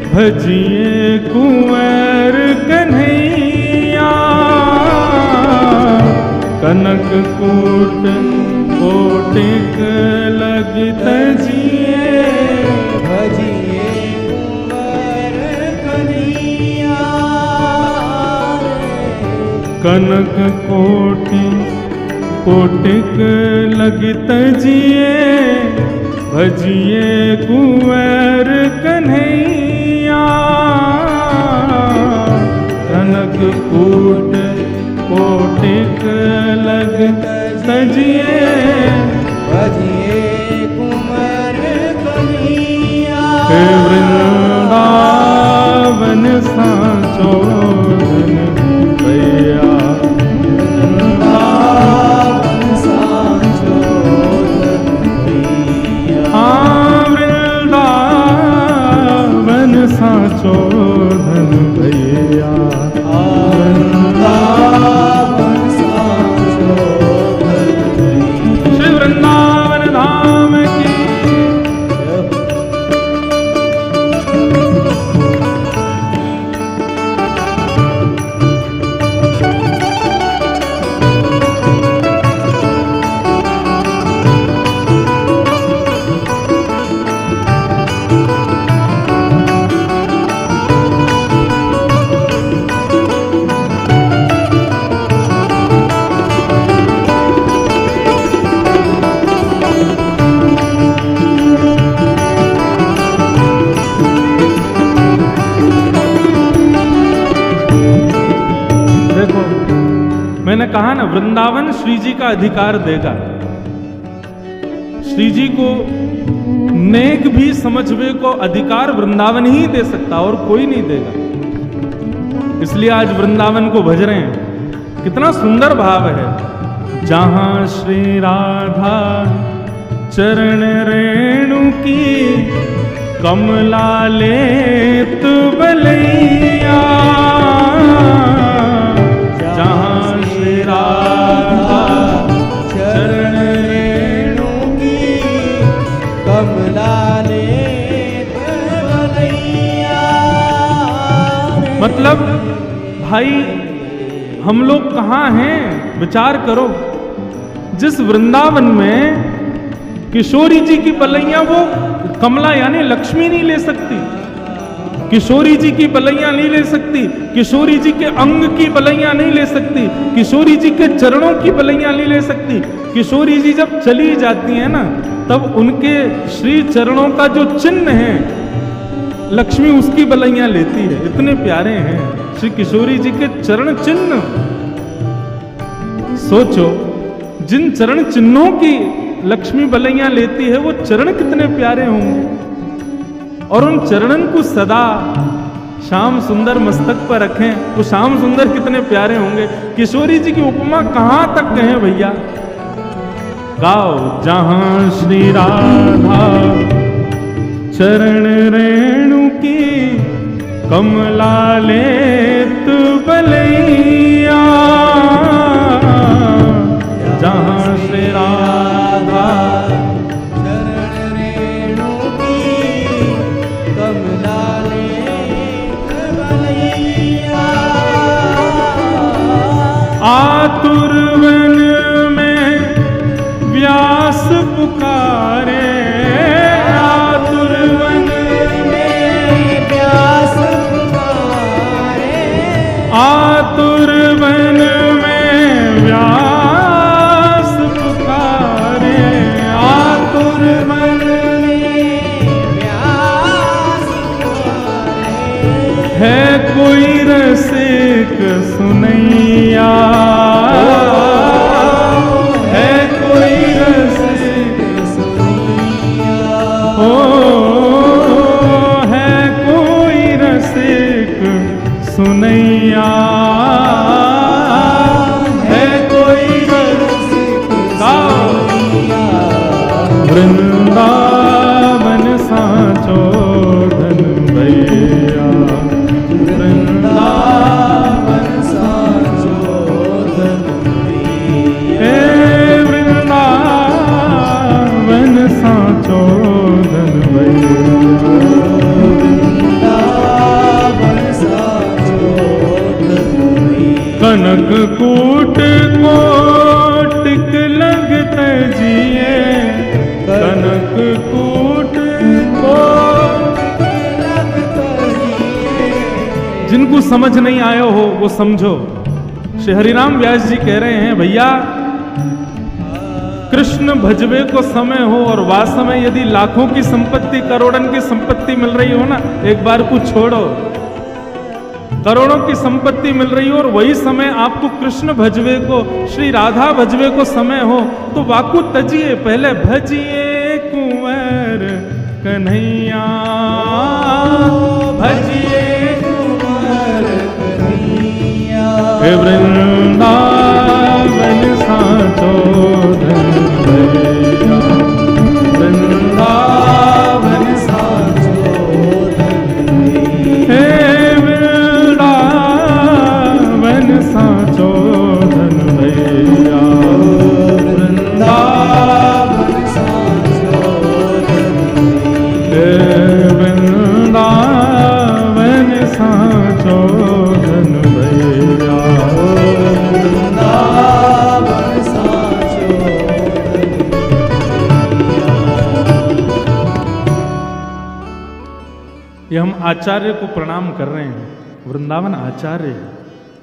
भजिए कुंवर कन्हैया, कनक कूट कोटिक लगित जिए, भजिए कुंवर कन्हैया, कनक कोटि कोटिक लगित जिए, भजिए कुंवर कन्हैया, कनक कूट कोटिक लगित जिए, भजिए कुंवर कन्हैया, हे वृंदावन साचो धन भैया, वृंदावन साचो धन भैया, हाँ वृंदावन साचो धन भैया, वृंदावन साचो धन भैया। श्री वृंदावन धाम की मैंने कहा ना, वृंदावन श्री जी का अधिकार देगा। श्री जी को नेक भी समझवे को अधिकार वृंदावन ही दे सकता, और कोई नहीं देगा। इसलिए आज वृंदावन को भज रहे हैं। कितना सुंदर भाव है, जहां श्री राधा चरण रेणु की कमला लेत बलैया, जहां श्री राधा चरण रेणु की कमला लेत बलैया। मतलब भाई हम लोग कहाँ हैं, विचार करो। जिस वृंदावन में किशोरी जी की बलैया वो कमला यानी लक्ष्मी नहीं ले सकती, किशोरी जी की बलैया नहीं ले सकती, किशोरी जी के अंग की बलैया नहीं ले सकती, किशोरी जी के चरणों की बलैया नहीं ले सकती। किशोरी जी जब चली जाती है ना, तब उनके श्री चरणों का जो चिन्ह है, लक्ष्मी उसकी बलैया लेती है। इतने प्यारे हैं श्री किशोरी जी के चरण चिन्ह। सोचो, जिन चरण चिन्हों की लक्ष्मी बलैया लेती है, वो चरण कितने प्यारे होंगे। और उन चरणन को सदा श्याम सुंदर मस्तक पर रखें, वो श्याम सुंदर कितने प्यारे होंगे। किशोरी जी की उपमा कहां तक कहें भैया। गाओ, जहां श्री राधा चरण रेणु की कमला लेत बलैया, जहां श्री राधा चरण रेणु की कमला लेत बलैया। आतुर वन में व्यास पुकारे, आतुर वन में व्यास पुकारे, आतुर है कोई रसिक सुनैया, है कोई रसिक सुनैया, ओ है कोई रसिक सुनैया, है कोई रसिक सुनैया, वृंदावन साचो धन भैया, वृंदावन साचो धन भैया, हे वृंदावन साचो धन भैया, वृंदावन साचो धन भैया, कनक कूट कोटिक लगत जिए, कनक कूट को जिनको समझ नहीं आया हो वो समझो। श्री हरिराम व्यास जी कह रहे हैं भैया कृष्ण भजवे को समय हो और वास्तव में यदि लाखों की संपत्ति करोड़न की संपत्ति मिल रही हो ना, एक बार कुछ छोड़ो, करोड़ों की संपत्ति मिल रही हो और वही समय आपको कृष्ण भजवे को, श्री राधा भजवे को समय हो तो वाकु तजिए, पहले भजिए कुंवर कन्हैया, भजिए कुंवर कन्हैया, हे वृंदावन साचो धन भैया, वृंदावन साचो धन भैया, हे वृंदावन साचो धन भैया, वृंदावन साचो धन हे वृंदावन साचो धन भैया, वृंदावन साचो धन भैया। ये हम आचार्य को प्रणाम कर रहे हैं। वृंदावन आचार्य है,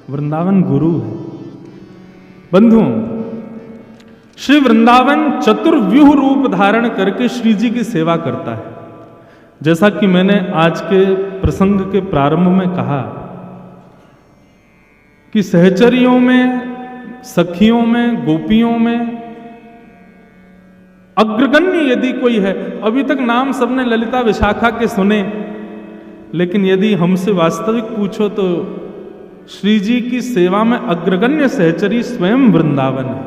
वृंदावन गुरु है। बंधुओं, श्री वृंदावन चतुर्व्यूह रूप धारण करके श्री जी की सेवा करता है। जैसा कि मैंने आज के प्रसंग के प्रारंभ में कहा कि सहचरियों में, सखियों में, गोपियों में अग्रगण्य यदि कोई है, अभी तक नाम सबने ललिता विशाखा के सुने, लेकिन यदि हमसे वास्तविक पूछो तो श्री जी की सेवा में अग्रगण्य सहचरी स्वयं वृंदावन है।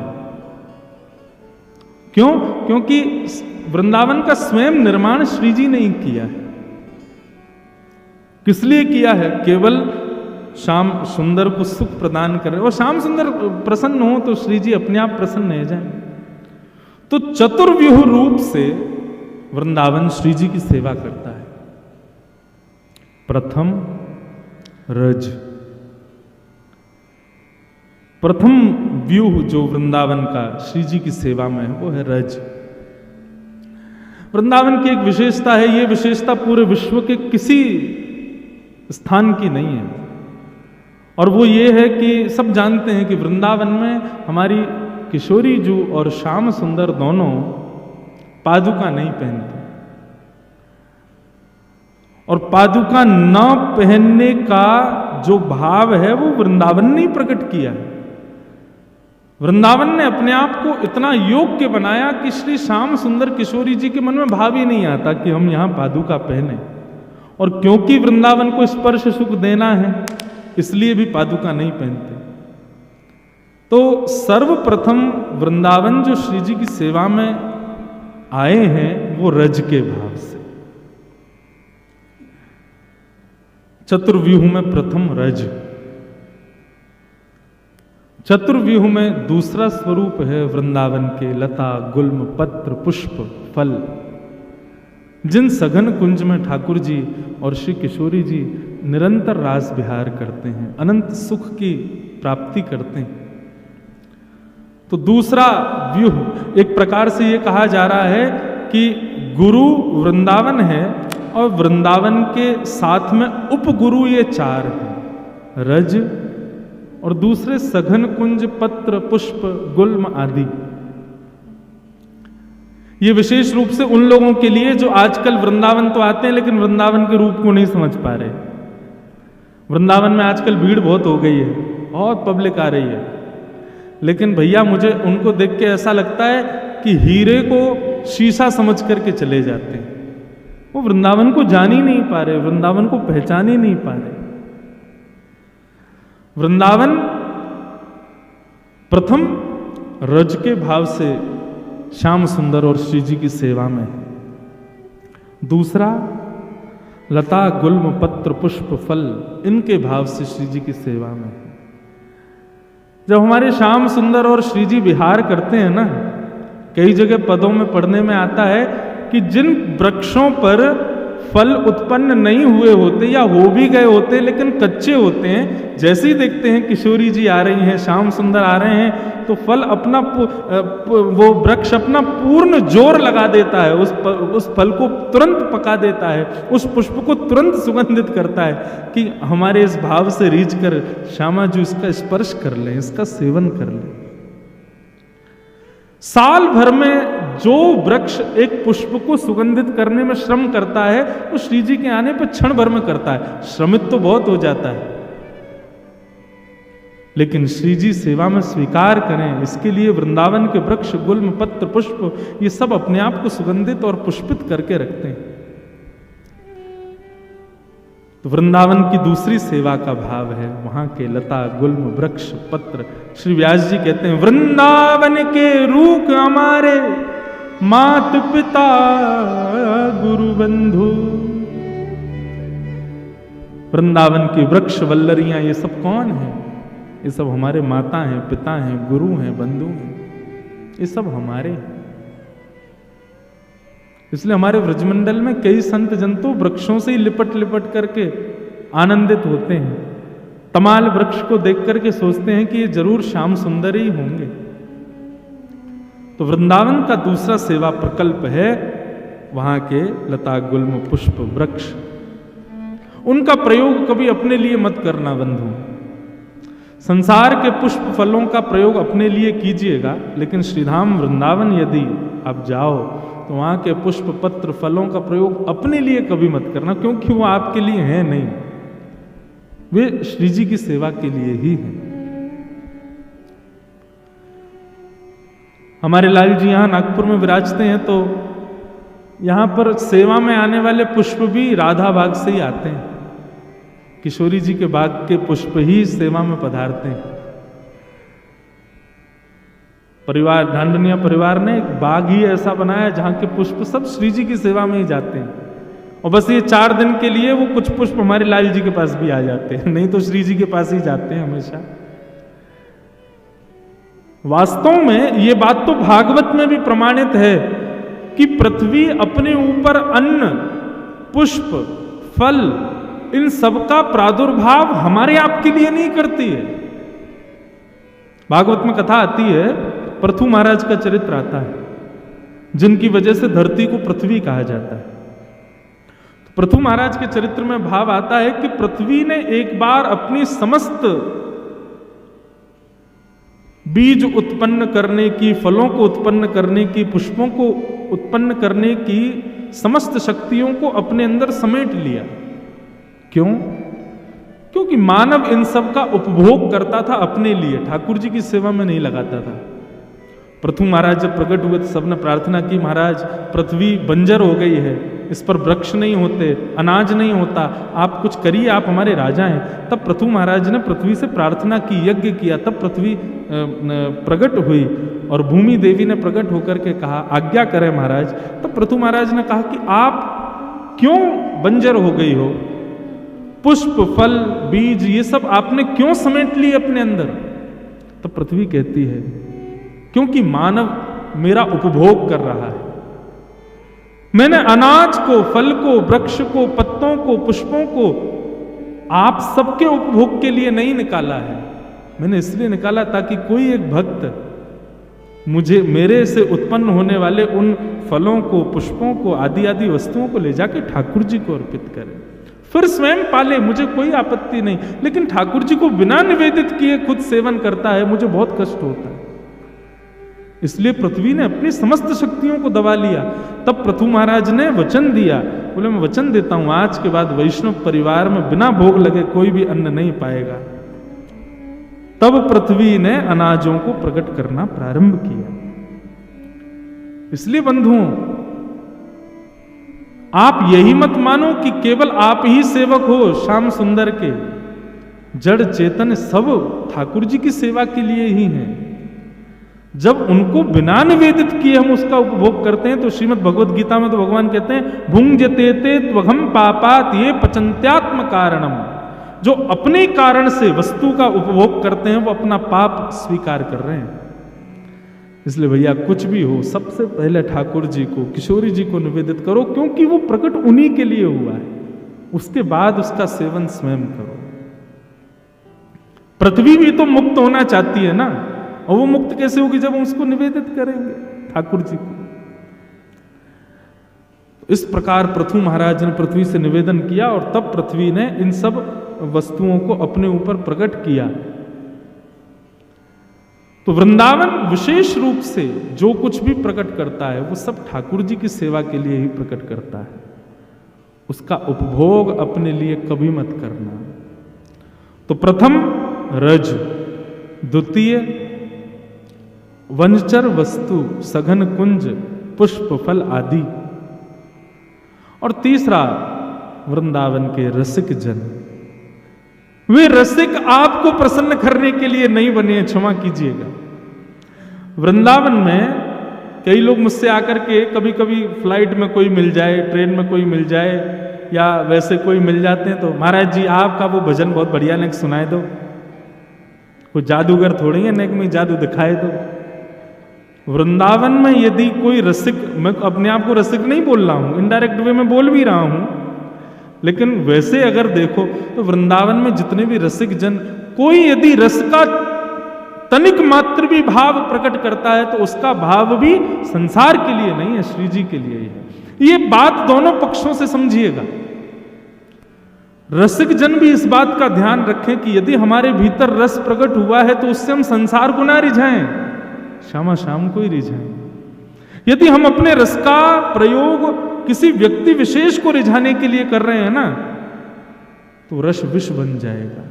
क्यों? क्योंकि वृंदावन का स्वयं निर्माण श्री जी ने ही किया है। किस लिए किया है? केवल श्याम सुंदर को सुख प्रदान कर रहे, और श्याम सुंदर प्रसन्न हो तो श्री जी अपने आप प्रसन्न हो जाए। तो चतुर्व्यूह रूप से वृंदावन श्री जी की सेवा करता है। प्रथम रज, प्रथम व्यूह जो वृंदावन का श्री जी की सेवा में है वो है रज। वृंदावन की एक विशेषता है, ये विशेषता पूरे विश्व के किसी स्थान की नहीं है, और वो ये है कि सब जानते हैं कि वृंदावन में हमारी किशोरी जू और श्याम सुंदर दोनों पादुका नहीं पहनते, और पादुका न पहनने का जो भाव है वो वृंदावन ने ही प्रकट किया है। वृंदावन ने अपने आप को इतना योग्य बनाया कि श्री श्याम सुंदर किशोरी जी के मन में भाव ही नहीं आता कि हम यहां पादुका पहने, और क्योंकि वृंदावन को स्पर्श सुख देना है इसलिए भी पादुका नहीं पहनते। तो सर्वप्रथम वृंदावन जो श्री जी की सेवा में आए हैं वो रज के भाव से। चतुर्व्यूह में प्रथम रज, चतुर्व्यूह में दूसरा स्वरूप है वृंदावन के लता गुल्म पत्र पुष्प फल, जिन सघन कुंज में ठाकुर जी और श्री किशोरी जी निरंतर रास विहार करते हैं, अनंत सुख की प्राप्ति करते हैं। तो दूसरा व्यूह, एक प्रकार से ये कहा जा रहा है कि गुरु वृंदावन है और वृंदावन के साथ में उपगुरु ये चार हैं, रज और दूसरे सघन कुंज पत्र पुष्प गुल्म आदि। ये विशेष रूप से उन लोगों के लिए जो आजकल वृंदावन तो आते हैं लेकिन वृंदावन के रूप को नहीं समझ पा रहे। वृंदावन में आजकल भीड़ बहुत हो गई है, बहुत पब्लिक आ रही है, लेकिन भैया मुझे उनको देख के ऐसा लगता है कि हीरे को शीशा समझ करके चले जाते हैं। वो वृंदावन को जान ही नहीं पा रहे, वृंदावन को पहचान ही नहीं पा रहे। वृंदावन प्रथम रज के भाव से श्याम सुंदर और श्री जी की सेवा में है। दूसरा लता गुल्म पत्र पुष्प फल इनके भाव से श्री जी की सेवा में है। जब हमारे श्याम सुंदर और श्री जी विहार करते हैं ना, कई जगह पदों में पढ़ने में आता है कि जिन वृक्षों पर फल उत्पन्न नहीं हुए होते या हो भी गए होते लेकिन कच्चे होते हैं, जैसे ही देखते हैं किशोरी जी आ रही हैं, श्याम सुंदर आ रहे हैं, तो फल अपना वो वृक्ष अपना पूर्ण जोर लगा देता है, उस फल को तुरंत पका देता है, उस पुष्प को तुरंत सुगंधित करता है कि हमारे इस भाव से रीझ कर श्यामा जी इसका स्पर्श कर लें, इसका सेवन कर लें। साल भर में जो वृक्ष एक पुष्प को सुगंधित करने में श्रम करता है, वो श्री जी के आने पर क्षण भर में करता है। श्रमित तो बहुत हो जाता है, लेकिन श्री जी सेवा में स्वीकार करें, इसके लिए वृंदावन के वृक्ष गुल्म पत्र पुष्प ये सब अपने आप को सुगंधित और पुष्पित करके रखते हैं। तो वृंदावन की दूसरी सेवा का भाव है वहां के लता गुल्म वृक्ष पत्र। श्री व्यास जी कहते हैं, वृंदावन के रूख हमारे मात पिता गुरु बंधु। वृंदावन की वृक्ष वल्लरियां ये सब कौन है? ये सब हमारे माता हैं, पिता हैं, गुरु हैं, बंधु हैं, ये सब हमारे हैं। इसलिए हमारे व्रजमंडल में कई संत जन तो वृक्षों से ही लिपट लिपट करके आनंदित होते हैं। तमाल वृक्ष को देख करके सोचते हैं कि ये जरूर श्याम सुंदर ही होंगे। तो वृंदावन का दूसरा सेवा प्रकल्प है वहां के लता गुल्म पुष्प वृक्ष। उनका प्रयोग कभी अपने लिए मत करना बंधु। संसार के पुष्प फलों का प्रयोग अपने लिए कीजिएगा, लेकिन श्रीधाम वृंदावन यदि आप जाओ तो वहां के पुष्प पत्र फलों का प्रयोग अपने लिए कभी मत करना, क्योंकि वो आपके लिए हैं नहीं, वे श्री जी की सेवा के लिए ही हैं। हमारे लाल जी यहां नागपुर में विराजते हैं, तो यहां पर सेवा में आने वाले पुष्प भी राधा बाग से ही आते हैं। किशोरी जी के बाग के पुष्प ही सेवा में पधारते हैं। परिवार ढांडनिया परिवार ने एक बाग ही ऐसा बनाया जहां के पुष्प सब श्री जी की सेवा में ही जाते हैं, और बस ये 4 दिन के लिए वो कुछ पुष्प हमारे लाल जी के पास भी आ जाते हैं, नहीं तो श्री जी के पास ही जाते हैं हमेशा। वास्तव में ये बात तो भागवत में भी प्रमाणित है कि पृथ्वी अपने ऊपर अन्न पुष्प फल इन सबका प्रादुर्भाव हमारे आप के लिए नहीं करती है। भागवत में कथा आती है, पृथु महाराज का चरित्र आता है, जिनकी वजह से धरती को पृथ्वी कहा जाता है। तो पृथु महाराज के चरित्र में भाव आता है कि पृथ्वी ने एक बार अपनी समस्त बीज उत्पन्न करने की, फलों को उत्पन्न करने की, पुष्पों को उत्पन्न करने की समस्त शक्तियों को अपने अंदर समेट लिया। क्यों? क्योंकि मानव इन सब का उपभोग करता था अपने लिए, ठाकुर जी की सेवा में नहीं लगाता था। पृथु महाराज जब प्रकट हुए तो सबने प्रार्थना की, महाराज पृथ्वी बंजर हो गई है, इस पर वृक्ष नहीं होते, अनाज नहीं होता, आप कुछ करिए, आप हमारे राजा हैं। तब पृथु महाराज ने पृथ्वी से प्रार्थना की, यज्ञ किया, तब पृथ्वी प्रकट हुई और भूमि देवी ने प्रकट होकर के कहा, आज्ञा करें महाराज। तब पृथु महाराज ने कहा कि आप क्यों बंजर हो गई हो? पुष्प फल बीज ये सब आपने क्यों समेट लिए अपने अंदर? तब पृथ्वी कहती है, क्योंकि मानव मेरा उपभोग कर रहा है। मैंने अनाज को, फल को, वृक्ष को, पत्तों को, पुष्पों को आप सबके उपभोग के लिए नहीं निकाला है, मैंने इसलिए निकाला ताकि कोई एक भक्त मुझे मेरे से उत्पन्न होने वाले उन फलों को, पुष्पों को, आदि आदि वस्तुओं को ले जाके ठाकुर जी को अर्पित करे, फिर स्वयं पाले, मुझे कोई आपत्ति नहीं। लेकिन ठाकुर जी को बिना निवेदित किए खुद सेवन करता है, मुझे बहुत कष्ट होता है। इसलिए पृथ्वी ने अपनी समस्त शक्तियों को दबा लिया। तब पृथु महाराज ने वचन दिया, बोले मैं वचन देता हूं आज के बाद वैष्णव परिवार में बिना भोग लगे कोई भी अन्न नहीं पाएगा। तब पृथ्वी ने अनाजों को प्रकट करना प्रारंभ किया। इसलिए बंधुओं, आप यही मत मानो कि केवल आप ही सेवक हो श्याम सुंदर के। जड़ चेतन सब ठाकुर जी की सेवा के लिए ही हैं। जब उनको बिना निवेदित किए हम उसका उपभोग करते हैं तो श्रीमद् भगवद गीता में तो भगवान कहते हैं भुंजते ते त्वघम पापात ये पचंत्यात्म कारणम। जो अपने कारण से वस्तु का उपभोग करते हैं वो अपना पाप स्वीकार कर रहे हैं। इसलिए भैया कुछ भी हो सबसे पहले ठाकुर जी को, किशोरी जी को निवेदित करो, क्योंकि वो प्रकट उन्हीं के लिए हुआ है। उसके बाद उसका सेवन स्वयं करो। पृथ्वी भी तो मुक्त होना चाहती है ना, और वो मुक्त कैसे होगी जब हम उसको निवेदित करेंगे ठाकुर जी को। इस प्रकार पृथु महाराज ने पृथ्वी से निवेदन किया और तब पृथ्वी ने इन सब वस्तुओं को अपने ऊपर प्रकट किया। तो वृंदावन विशेष रूप से जो कुछ भी प्रकट करता है वो सब ठाकुर जी की सेवा के लिए ही प्रकट करता है। उसका उपभोग अपने लिए कभी मत करना। तो प्रथम रज, द्वितीय वनचर वस्तु, सघन कुंज, पुष्प फल आदि, और तीसरा वृंदावन के रसिक जन। वे रसिक आपको प्रसन्न करने के लिए नहीं बने, क्षमा कीजिएगा। वृंदावन में कई लोग मुझसे आकर के कभी कभी फ्लाइट में कोई मिल जाए, ट्रेन में कोई मिल जाए, या वैसे कोई मिल जाते हैं तो महाराज जी आपका वो भजन बहुत बढ़िया नेक सुनाए दो। कोई जादूगर थोड़ी है नेक में जादू दिखाए दो। वृंदावन में यदि कोई रसिक, मैं अपने आप को रसिक नहीं बोल रहा हूं, इनडायरेक्ट वे में बोल भी रहा हूं, लेकिन वैसे अगर देखो तो वृंदावन में जितने भी रसिक जन, कोई यदि रस का तनिक मात्र भी भाव प्रकट करता है तो उसका भाव भी संसार के लिए नहीं है, श्री जी के लिए ही है। ये बात दोनों पक्षों से समझिएगा। रसिक जन भी इस बात का ध्यान रखें कि यदि हमारे भीतर रस प्रकट हुआ है तो उससे हम संसार को ना रिझाएं, श्यामा श्याम को ही रिझाएं। यदि हम अपने रस का प्रयोग किसी व्यक्ति विशेष को रिझाने के लिए कर रहे हैं ना, तो रस विष बन जाएगा।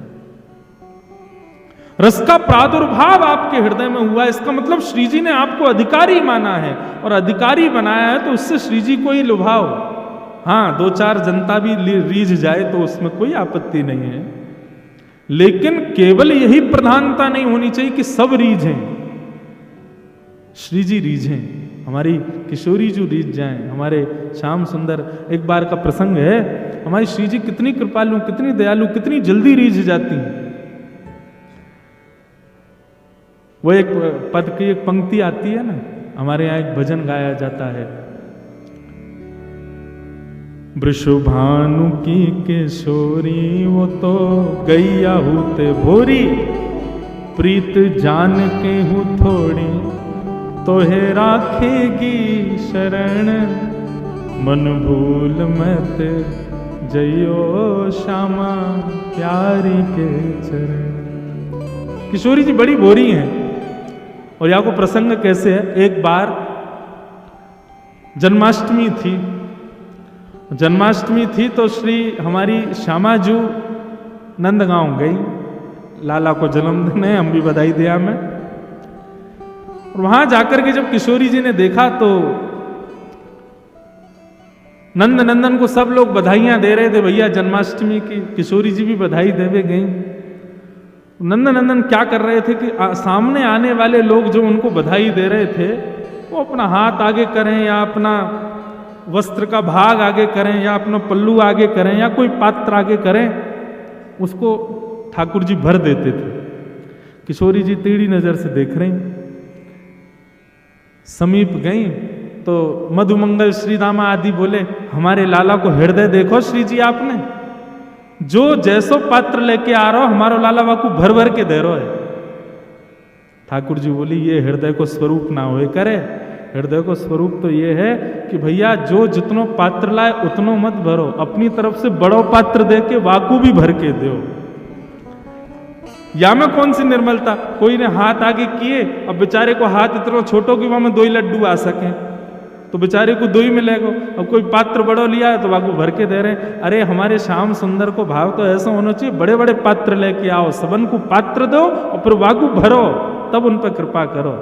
रस का प्रादुर्भाव आपके हृदय में हुआ, इसका मतलब श्री जी ने आपको अधिकारी माना है, और अधिकारी बनाया है तो उससे श्री जी को ही लुभाओ। हाँ, दो चार जनता भी रीझ जाए तो उसमें कोई आपत्ति नहीं है, लेकिन केवल यही प्रधानता नहीं होनी चाहिए कि सब रीझें, श्री जी रीझें, हमारी किशोरी जी रीझ जाएं, हमारे श्याम सुंदर। एक बार का प्रसंग है, हमारी श्री जी कितनी कृपालु, कितनी दयालु, कितनी जल्दी रीझ जाती हैं। वो एक पद की एक पंक्ति आती है ना, हमारे यहाँ एक भजन गाया जाता है, वृषभानु की किशोरी वो तो गैया होते भोरी, प्रीत जान के हूँ थोड़ी तो है राखेगी शरण, मन भूल मत जइयो श्यामा प्यारी के चरण। किशोरी जी बड़ी भोरी हैं। और यहाँ को प्रसंग कैसे है, एक बार जन्माष्टमी थी तो श्री हमारी श्यामा जू नंदगांव गई, लाला को जन्मदिन है, हम भी बधाई दिया में। और वहां जाकर के जब किशोरी जी ने देखा तो नंद नंदन को सब लोग बधाइयां दे रहे थे भैया जन्माष्टमी की, किशोरी जी भी बधाई देवे गई। नंद नंदन क्या कर रहे थे कि सामने आने वाले लोग जो उनको बधाई दे रहे थे वो अपना हाथ आगे करें या अपना वस्त्र का भाग आगे करें या अपना पल्लू आगे करें या कोई पात्र आगे करें, उसको ठाकुर जी भर देते थे। किशोरी जी टेढ़ी नजर से देख रही, समीप गई तो मधुमंगल श्री दामा आदि बोले, हमारे लाला को हृदय देखो श्री जी आपने, जो जैसो पात्र लेके आ रहा हो हमारो लाला बाकू भर भर के दे रहो है। ठाकुर जी बोली ये हृदय को स्वरूप ना होए करे, हृदय को स्वरूप तो ये है कि भैया जो जितनो पात्र लाए उतनो मत भरो, अपनी तरफ से बड़ो पात्र दे के वाकू भी भर के दो। या में कौन सी निर्मलता? कोई ने हाथ आगे किए, अब बेचारे को हाथ इतना छोटो कि वहां में 2 ही लड्डू आ सके, तो बेचारे को 2 ही मिलेगा। अब कोई पात्र बड़ो लिया है तो वागू भर के दे रहे हैं। अरे हमारे श्याम सुंदर को भाव तो ऐसा होना चाहिए, बड़े बड़े पात्र लेके आओ, सबन को पात्र दो और फिर वागू भरो, तब उन पर कृपा करो।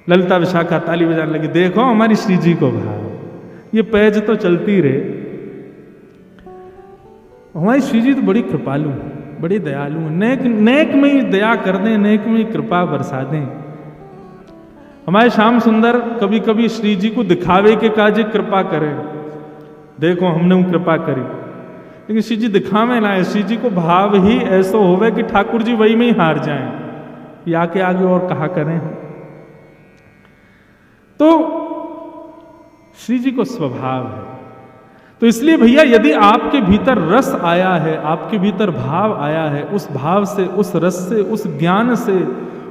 ललिता विशाखा ताली बजाने लगी, देखो हमारी श्री जी को भाव। ये पैज तो चलती रहे। हमारी श्री जी तो बड़ी कृपालु है, बड़ी दयालु है, नेक नेक में ही दया कर दें, नेक में ही कृपा बरसा दें। हमारे श्याम सुंदर कभी कभी श्री जी को दिखावे के काजे कृपा करें, देखो हमने वो कृपा करी, लेकिन श्री जी दिखावे ना है। श्री जी को भाव ही ऐसा होवे कि ठाकुर जी वही में ही हार जाएं, या के आगे और कहा करें। तो श्री जी को स्वभाव है। तो इसलिए भैया यदि आपके भीतर रस आया है, आपके भीतर भाव आया है, उस भाव से, उस रस से, उस ज्ञान से,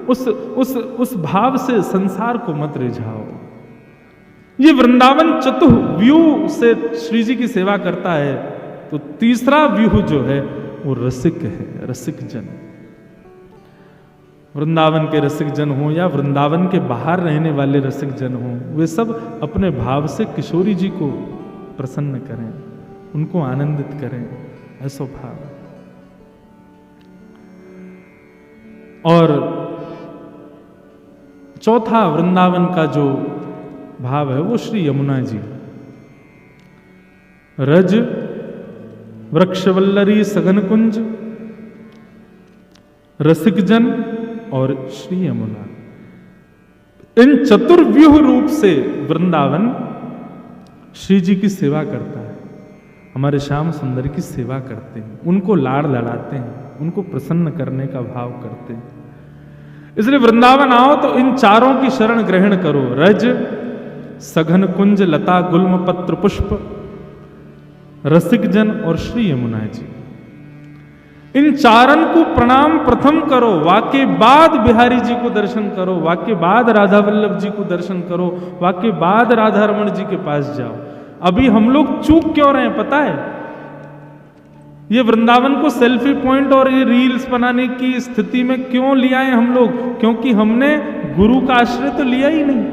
उस भाव से संसार को मत रिझाओ। ये वृंदावन चतुर्व्यूह से श्री जी की सेवा करता है। तो तीसरा व्यूह जो है वो रसिक है, रसिक जन। वृंदावन के रसिक जन हो या वृंदावन के बाहर रहने वाले रसिक जन हो, वे सब अपने भाव से किशोरी जी को प्रसन्न करें, उनको आनंदित करें, ऐसा भाव। और चौथा वृंदावन का जो भाव है वो श्री यमुना जी, रज वृक्षवल्लरी सघन कुंज, रसिक जन और श्री यमुना। इन चतुर्व्यूह रूप से वृंदावन श्री जी की सेवा करता है, हमारे श्याम सुंदर की सेवा करते हैं, उनको लाड़ लड़ाते हैं, उनको प्रसन्न करने का भाव करते हैं। इसलिए वृंदावन आओ तो इन चारों की शरण ग्रहण करो, रज सघन कुंज लता गुल्म पत्र पुष्प, रसिक जन और श्री यमुना जी। इन चारण को प्रणाम प्रथम करो, वाके बाद बिहारी जी को दर्शन करो, वाके बाद राधा वल्लभ जी को दर्शन करो, वाके बाद राधा रमण जी के पास जाओ। अभी हम लोग चूक क्यों रहे हैं पता है? ये वृंदावन को सेल्फी पॉइंट और ये रील्स बनाने की स्थिति में क्यों लिया है हम लोग? क्योंकि हमने गुरु का आश्रय तो लिया ही नहीं।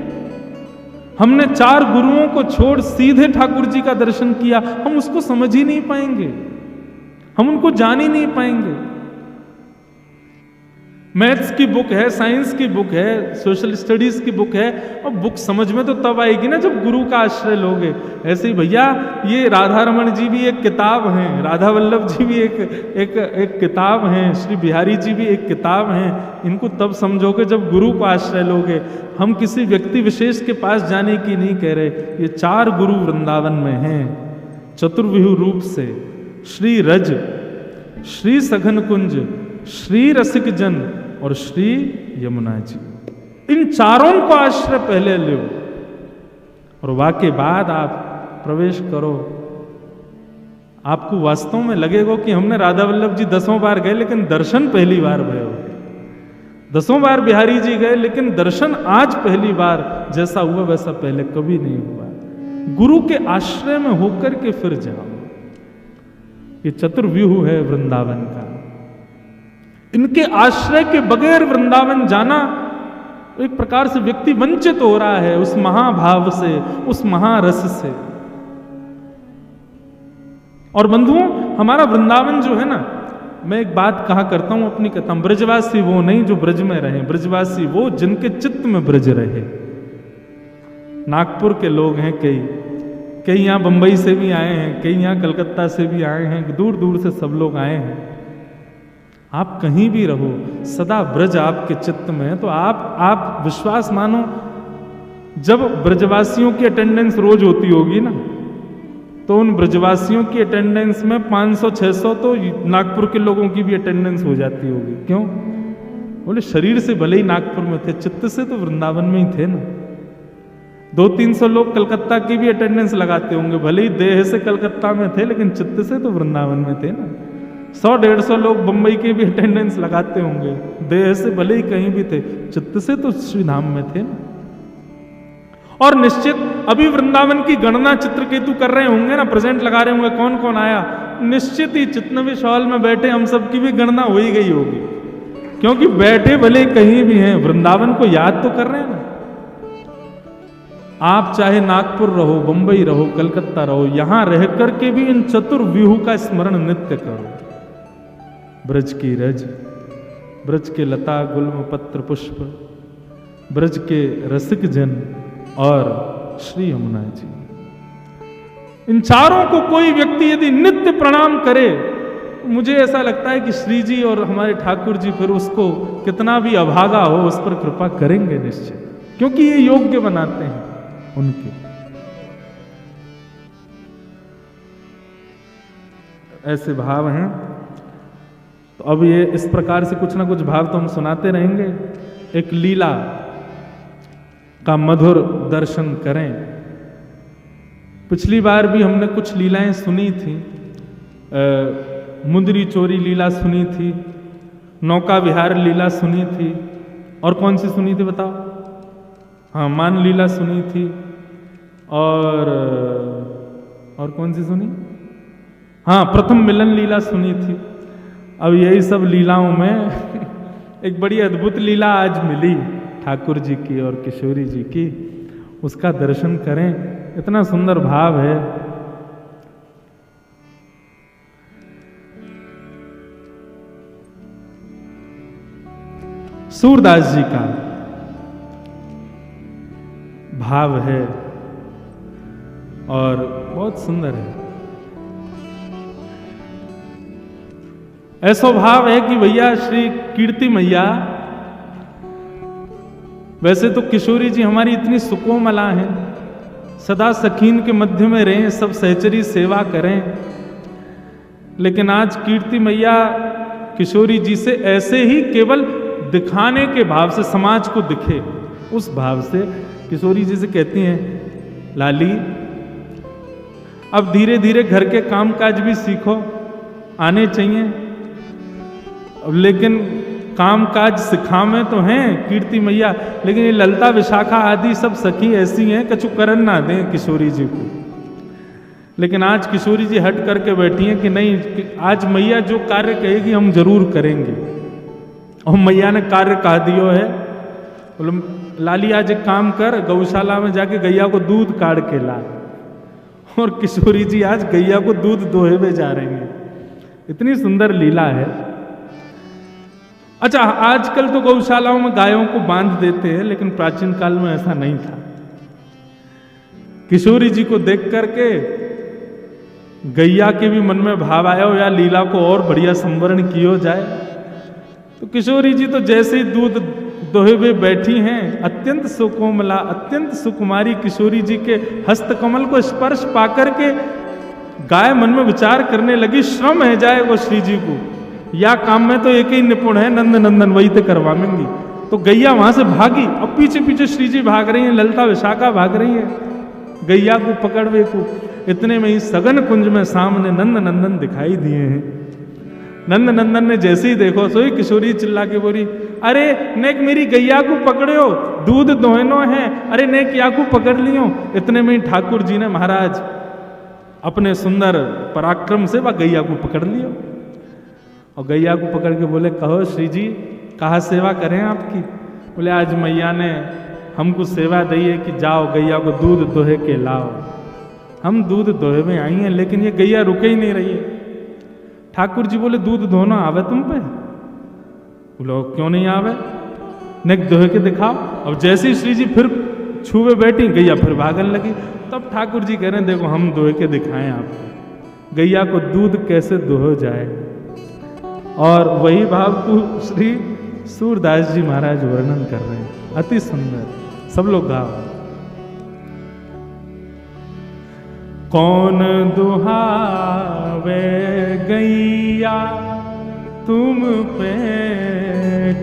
हमने 4 गुरुओं को छोड़ सीधे ठाकुर जी का दर्शन किया, हम उसको समझ ही नहीं पाएंगे, हम उनको जान ही नहीं पाएंगे। मैथ्स की बुक है, साइंस की बुक है, सोशल स्टडीज की बुक है, और बुक समझ में तो तब आएगी ना जब गुरु का आश्रय लोगे। ऐसे ही भैया ये राधा रमण जी भी एक किताब हैं, राधा वल्लभ जी भी एक किताब हैं, श्री बिहारी जी भी एक किताब हैं। इनको तब समझोगे जब गुरु को आश्रय लोगे। हम किसी व्यक्ति विशेष के पास जाने की नहीं कह रहे, ये 4 गुरु वृंदावन में हैं चतुर्व्यूह रूप से, श्री रज, श्री सघन कुंज, श्री रसिक जन और श्री यमुना जी। इन चारों को आश्रय पहले लो और वाके बाद आप प्रवेश करो। आपको वास्तव में लगेगा कि हमने राधा वल्लभ जी 10 बार गए लेकिन दर्शन पहली बार भय हो। 10 बार बिहारी जी गए लेकिन दर्शन आज पहली बार, जैसा हुआ वैसा पहले कभी नहीं हुआ। गुरु के आश्रय में होकर के फिर जाओ। ये चतुर्व्यूह है वृंदावन का। इनके आश्रय के बगैर वृंदावन जाना एक प्रकार से व्यक्ति वंचित हो रहा है उस महाभाव से, उस महारस से। और बंधुओं, हमारा वृंदावन जो है ना, मैं एक बात कहा करता हूं अपनी कथा, ब्रजवासी वो नहीं जो ब्रज में रहे, ब्रजवासी वो जिनके चित्त में ब्रज रहे। नागपुर के लोग हैं कई यहाँ बंबई से भी आए हैं, कई यहाँ कलकत्ता से भी आए हैं, दूर दूर से सब लोग आए हैं। आप कहीं भी रहो, सदा ब्रज आपके चित्त में है। तो आप विश्वास मानो, जब ब्रजवासियों की अटेंडेंस रोज होती होगी ना, तो उन ब्रजवासियों की अटेंडेंस में 500-600 तो नागपुर के लोगों की भी अटेंडेंस हो जाती होगी। क्यों? बोले शरीर से भले ही नागपुर में थे, चित्त से तो वृंदावन में ही थे ना। 200-300 लोग कलकत्ता की भी अटेंडेंस लगाते होंगे, भले ही देह से कलकत्ता में थे लेकिन चित्त से तो वृंदावन में थे ना। 100-150 लोग बंबई के भी अटेंडेंस लगाते होंगे, देह से भले ही कहीं भी थे, चित्त से तो श्री धाम में थे ना। और निश्चित अभी वृंदावन की गणना चित्रकेतु कर रहे होंगे ना, प्रेजेंट लगा रहे होंगे कौन कौन आया। निश्चित ही चितनवेश हॉल में बैठे हम सब की भी गणना हो ही गई होगी। क्योंकि बैठे भले कहीं भी हैं, वृंदावन को याद तो कर रहे हैं ना। आप चाहे नागपुर रहो, बंबई रहो, कलकत्ता रहो, यहां रह करके भी इन चतुर्व्यूह का स्मरण नित्य करो। ब्रज की रज, ब्रज के लता गुल्म पत्र पुष्प, ब्रज के रसिक जन और श्री यमुना जी, इन चारों को कोई व्यक्ति यदि नित्य प्रणाम करे, मुझे ऐसा लगता है कि श्री जी और हमारे ठाकुर जी फिर उसको कितना भी अभागा हो उस पर कृपा करेंगे निश्चित, क्योंकि ये योग्य बनाते हैं उनके। ऐसे भाव हैं। तो अब ये इस प्रकार से कुछ ना कुछ भाव तो हम सुनाते रहेंगे। एक लीला का मधुर दर्शन करें। पिछली बार भी हमने कुछ लीलाएं सुनी थी। मुंदरी चोरी लीला सुनी थी, नौका विहार लीला सुनी थी, और कौन सी सुनी थी बताओ? हाँ, मान लीला सुनी थी, और कौन सी सुनी? हाँ, प्रथम मिलन लीला सुनी थी। अब यही सब लीलाओं में एक बड़ी अद्भुत लीला आज मिली ठाकुर जी की और किशोरी जी की, उसका दर्शन करें। इतना सुंदर भाव है। सूरदास जी का भाव है और बहुत सुंदर है। ऐसा भाव है कि भैया श्री कीर्ति मैया, वैसे तो किशोरी जी हमारी इतनी सुकोमला हैं, सदा सखीन के मध्य में रहें, सब सहचरी सेवा करें, लेकिन आज कीर्ति मैया किशोरी जी से ऐसे ही केवल दिखाने के भाव से, समाज को दिखे उस भाव से किशोरी जी से कहती हैं, लाली अब धीरे धीरे घर के कामकाज भी सीखो, आने चाहिए, लेकिन कामकाज सिखावे तो हैं कीर्ति मैया, लेकिन ये ललता विशाखा आदि सब सखी ऐसी हैं कछु करन ना दें किशोरी जी को। लेकिन आज किशोरी जी हट करके बैठी हैं कि नहीं, आज मैया जो कार्य कहेगी हम जरूर करेंगे। और मैया ने कार्य कह दियो है, बोलो लाली आज एक काम कर, गौशाला में जाके गैया को दूध काढ़ के ला। और किशोरी जी आज गैया को दूध दोहे में जा रही हैं। इतनी सुंदर लीला है। अच्छा, आजकल तो गौशालाओं में गायों को बांध देते हैं, लेकिन प्राचीन काल में ऐसा नहीं था। किशोरी जी को देख करके गैया के भी मन में भाव आया हो या लीला को और बढ़िया संवरण किया जाए। तो किशोरी जी तो जैसे ही दूध दोहे हुए बैठी हैं, अत्यंत सुकोमला, अत्यंत सुकुमारी किशोरी जी के हस्त कमल को स्पर्श पाकर के गाय मन में विचार करने लगी, श्रम है जाए वो श्री जी को, या काम में तो एक ही निपुण है, नंद नंदन वही तो करवाएंगी। तो गैया वहां से भागी और पीछे पीछे श्री जी भाग रही हैं, ललता विशाखा भाग रही है गैया को पकड़वे को। इतने में ही सघन कुंज में सामने नंद नंदन दिखाई दिए हैं। नंद नंदन ने जैसे ही देखो सोई किशोरी चिल्ला के बोली, अरे नेक मेरी गैया को पकड़ो, दूध दोहनो है, अरे नेक या को पकड़ लियो। इतने में ही ठाकुर जी ने महाराज अपने सुंदर पराक्रम से वह गैया को पकड़ लियो और गैया को पकड़ के बोले, कहो श्री जी कहाँ सेवा करें आपकी? बोले आज मैया ने हमको सेवा दी है कि जाओ गैया को दूध दोहे के लाओ। हम दूध दोहे में आई हैं, लेकिन ये गैया रुके ही नहीं रही है। ठाकुर जी बोले, दूध दोहना आवे तुम पे? बोलो क्यों नहीं आवे, नेक दोहे के दिखाओ। अब जैसे ही श्री जी फिर छुए बैठी, गैया फिर भागने लगी। तब ठाकुर जी कह रहे हैं, देखो हम दोहे के दिखाएं आपको, गैया को दूध कैसे दोहो जाए। और वही भाव को श्री सूरदास जी महाराज वर्णन कर रहे हैं, अति सुंदर। सब लोग गाओ। कौन दुहावे गैया तुम पे,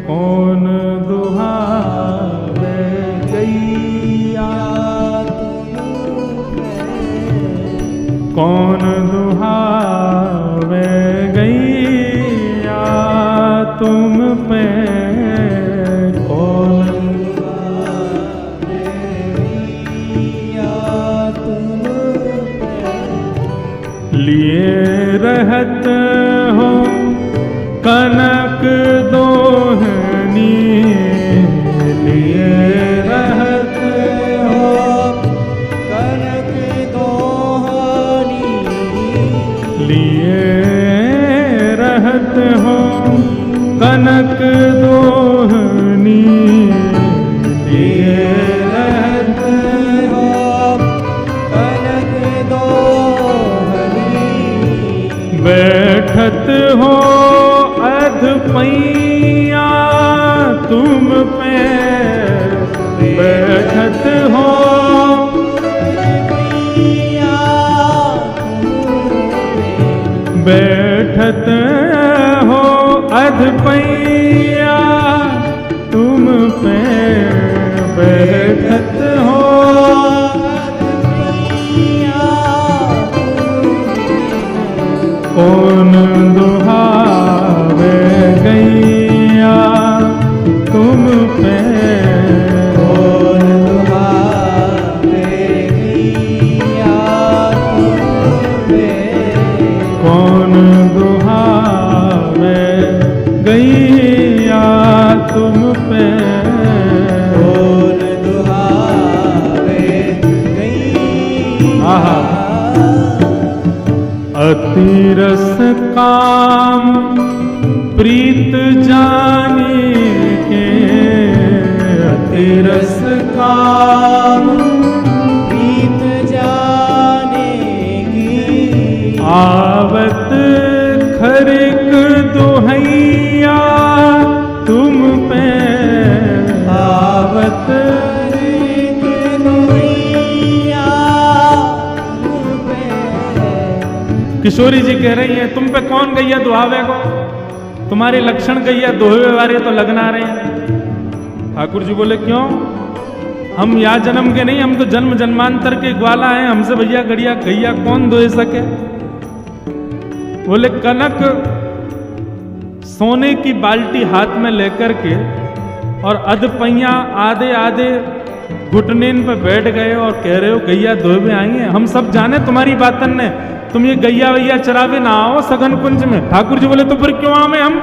कौन दुहावे गैया तुम पे, कौन दुहावे गैया तुम पे, कौन लिए रहत हो कनक दोहे लिए रहत हो कनक दोहनी, लिए रहत हो कनक दोहनी, बैठत हो अध पैया तुम पे, बैठत हो बैठत हो अध पैया तुम पे, बैठत हो कौन दुहावे गैया तुम पे, कौन दुहावे गैया तुम पे, कौन दुहावे गैया तुम पे, कौन दुहावे गैया। आहा। अति रस काम प्रीत जाने के, अति रस काम प्रीत जाने की, आवत खरिक दुहैया तुम पे, आवत खरिक दुहैया तुम पे। किशोरी जी कह रही हैं तुम पे कौन गैया दुहावे को, तुम्हारे लक्षण गैया दोहवे वाले तो लगना रहे हैं। ठाकुर जी बोले क्यों, हम या जन्म के नहीं, हम तो जन्म जन्मांतर के ग्वाला हैं, हमसे भैया गड़िया गैया कौन दोहे सके। बोले कनक सोने की बाल्टी हाथ में लेकर के और अधपैया आधे आधे घुटनेन पे बैठ गए और कह रहे हो गैया दोहवे आई हैं। हम सब जाने तुम्हारी बातन ने, तुम ये गैया वैया चरावे ना आओ सघन कुंज में। ठाकुर जी बोले तो फिर क्यों आवे हम।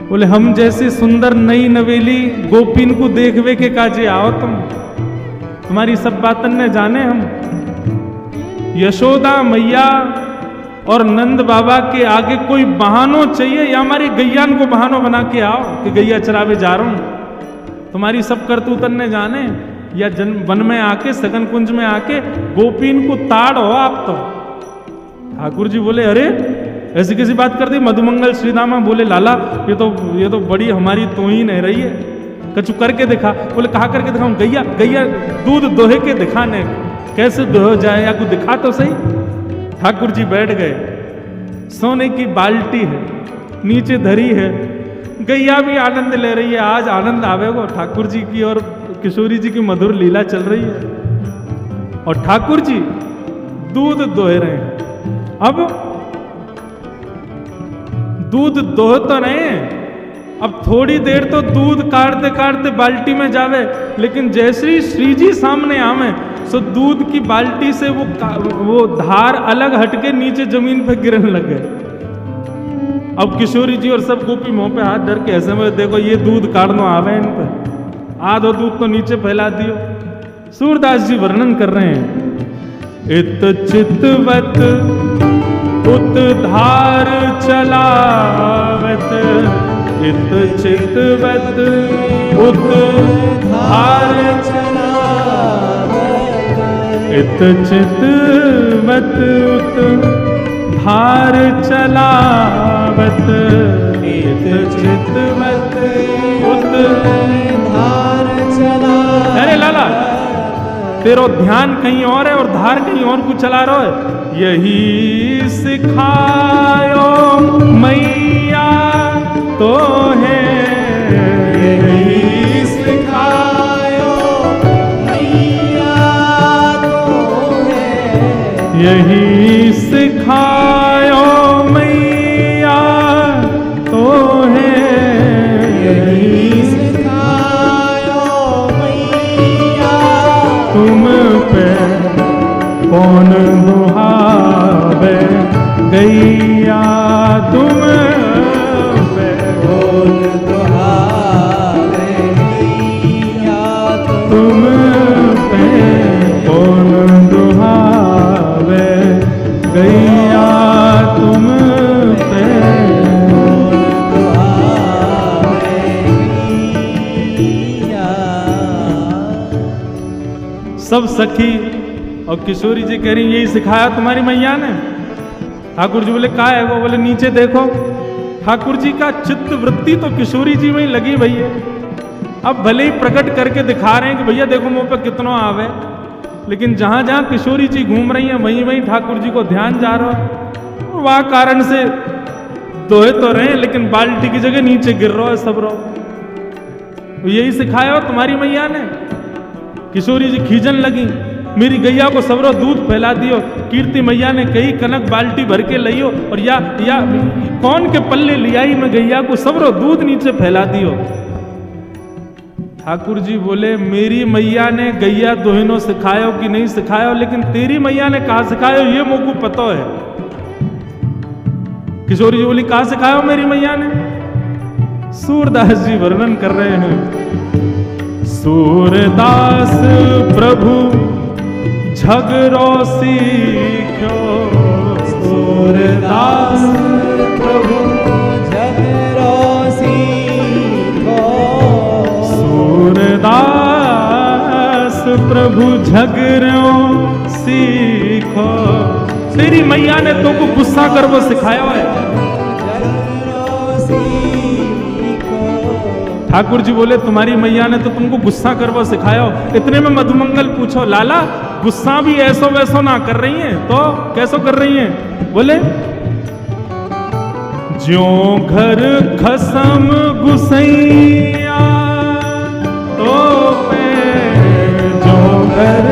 बोले हम जैसी सुंदर नई नवेली गोपीन को देखवे के काजे आओ तुम, तुम्हारी सब बातन ने जाने हम। यशोदा मैया और नंद बाबा के आगे कोई बहानो चाहिए या हमारी गैयान को बहानो बना के आओ कि गैया चरावे जा रहा हूं। तुम्हारी सब करतूतन ने जाने, या वन में आके सघन कुंज में आके गोपीन को ताड़ हो आप तो। ठाकुर जी बोले अरे ऐसी कैसी बात कर दी। मधुमंगल श्रीदामा बोले लाला ये तो बड़ी हमारी तोहीन है रही है, कछु करके दिखा। बोले कहा करके दिखाऊं, गैया गैया दूध दोहे के दिखाने, कैसे दोह जाए या कुछ दिखा तो सही। ठाकुर जी बैठ गए, सोने की बाल्टी है नीचे धरी है, गैया भी आनंद ले रही है। आज आनंद आवेगो ठाकुर जी की और किशोरी जी की मधुर लीला चल रही है और ठाकुर जी दूध दोह रहे हैं। अब दूध दोह तो नहीं, अब थोड़ी देर तो दूध काटते काटते बाल्टी में जावे, लेकिन जैसे ही श्री जी सामने आवे सो दूध की बाल्टी से वो धार अलग हटके नीचे जमीन पे गिरने लगे। अब किशोरी जी और सब गोपी मुंह पे हाथ धर के ऐसे में देखो ये दूध काटनो आवे इन पे, आधो दूध तो नीचे फैला दियो। सूरदास जी वर्णन कर रहे हैं, इत चितवत उत धार चलावत, इत चितवत उत धार चलावत, इत चितवत उत धार चलावत, इत चितवत उत धार चलावत। अरे लाला तेरो ध्यान कहीं और है और धार कहीं और को चला रहा है। यही सिखायो मैया तो है, यही सिखायो मैया तो है, यही सिखायो मैया तो है, यही सिखायो मैया तुम पे कौन दुहावे गैया तुम पे, कौन दुहावे गैया तुम पे कौन दुहावे गैया सखी और किशोरी जी कह रही यही सिखाया तुम्हारी मैया ने? ठाकुर जी बोले कहा है वो? बोले नीचे देखो। ठाकुर जी का चित्त वृत्ति तो किशोरी जी में ही लगी भैया। अब भले ही प्रकट करके दिखा रहे हैं कि भैया देखो मुंह पे कितना आवे, लेकिन जहां जहां किशोरी जी घूम रही हैं वहीं वहीं ठाकुर जी को ध्यान जा रहा है। वह कारण से दोहे तो रहे लेकिन बाल्टी की जगह नीचे गिर रहा है सब रो। यही सिखाया हो तुम्हारी मैया ने? किशोरी जी खींचन लगी, मेरी गैया को सबरो दूध फैला दियो। कीर्ति मैया ने कही कनक बाल्टी भर के लियो और या कौन के पल्ले लियाई में गैया को सबरो दूध नीचे फैला दियो। ठाकुर जी बोले मेरी मैया ने गैया दोहिनो सिखायो कि नहीं सिखायो, लेकिन तेरी मैया ने कहा सिखायो ये मुझको पता है। किशोरी जी बोली कहा सिखायो मेरी मैया ने? सूरदास जी वर्णन कर रहे हैं। सूरदास प्रभु झगड़ो सीख्यो, सूरदास प्रभु झगड़ो सीखो, सूरदास प्रभु झगड़ो सीखो। तेरी मैया ने तो को गुस्सा कर वो सिखाया है। ठाकुर जी बोले तुम्हारी मैया ने तो तुमको गुस्सा कर वो सिखाया हो। इतने में मधुमंगल पूछो लाला गुस्सा भी ऐसो वैसो ना कर रही हैं तो कैसो कर रही हैं? बोले ज्यों घर खसम गुसैया तो पे ज्यों घर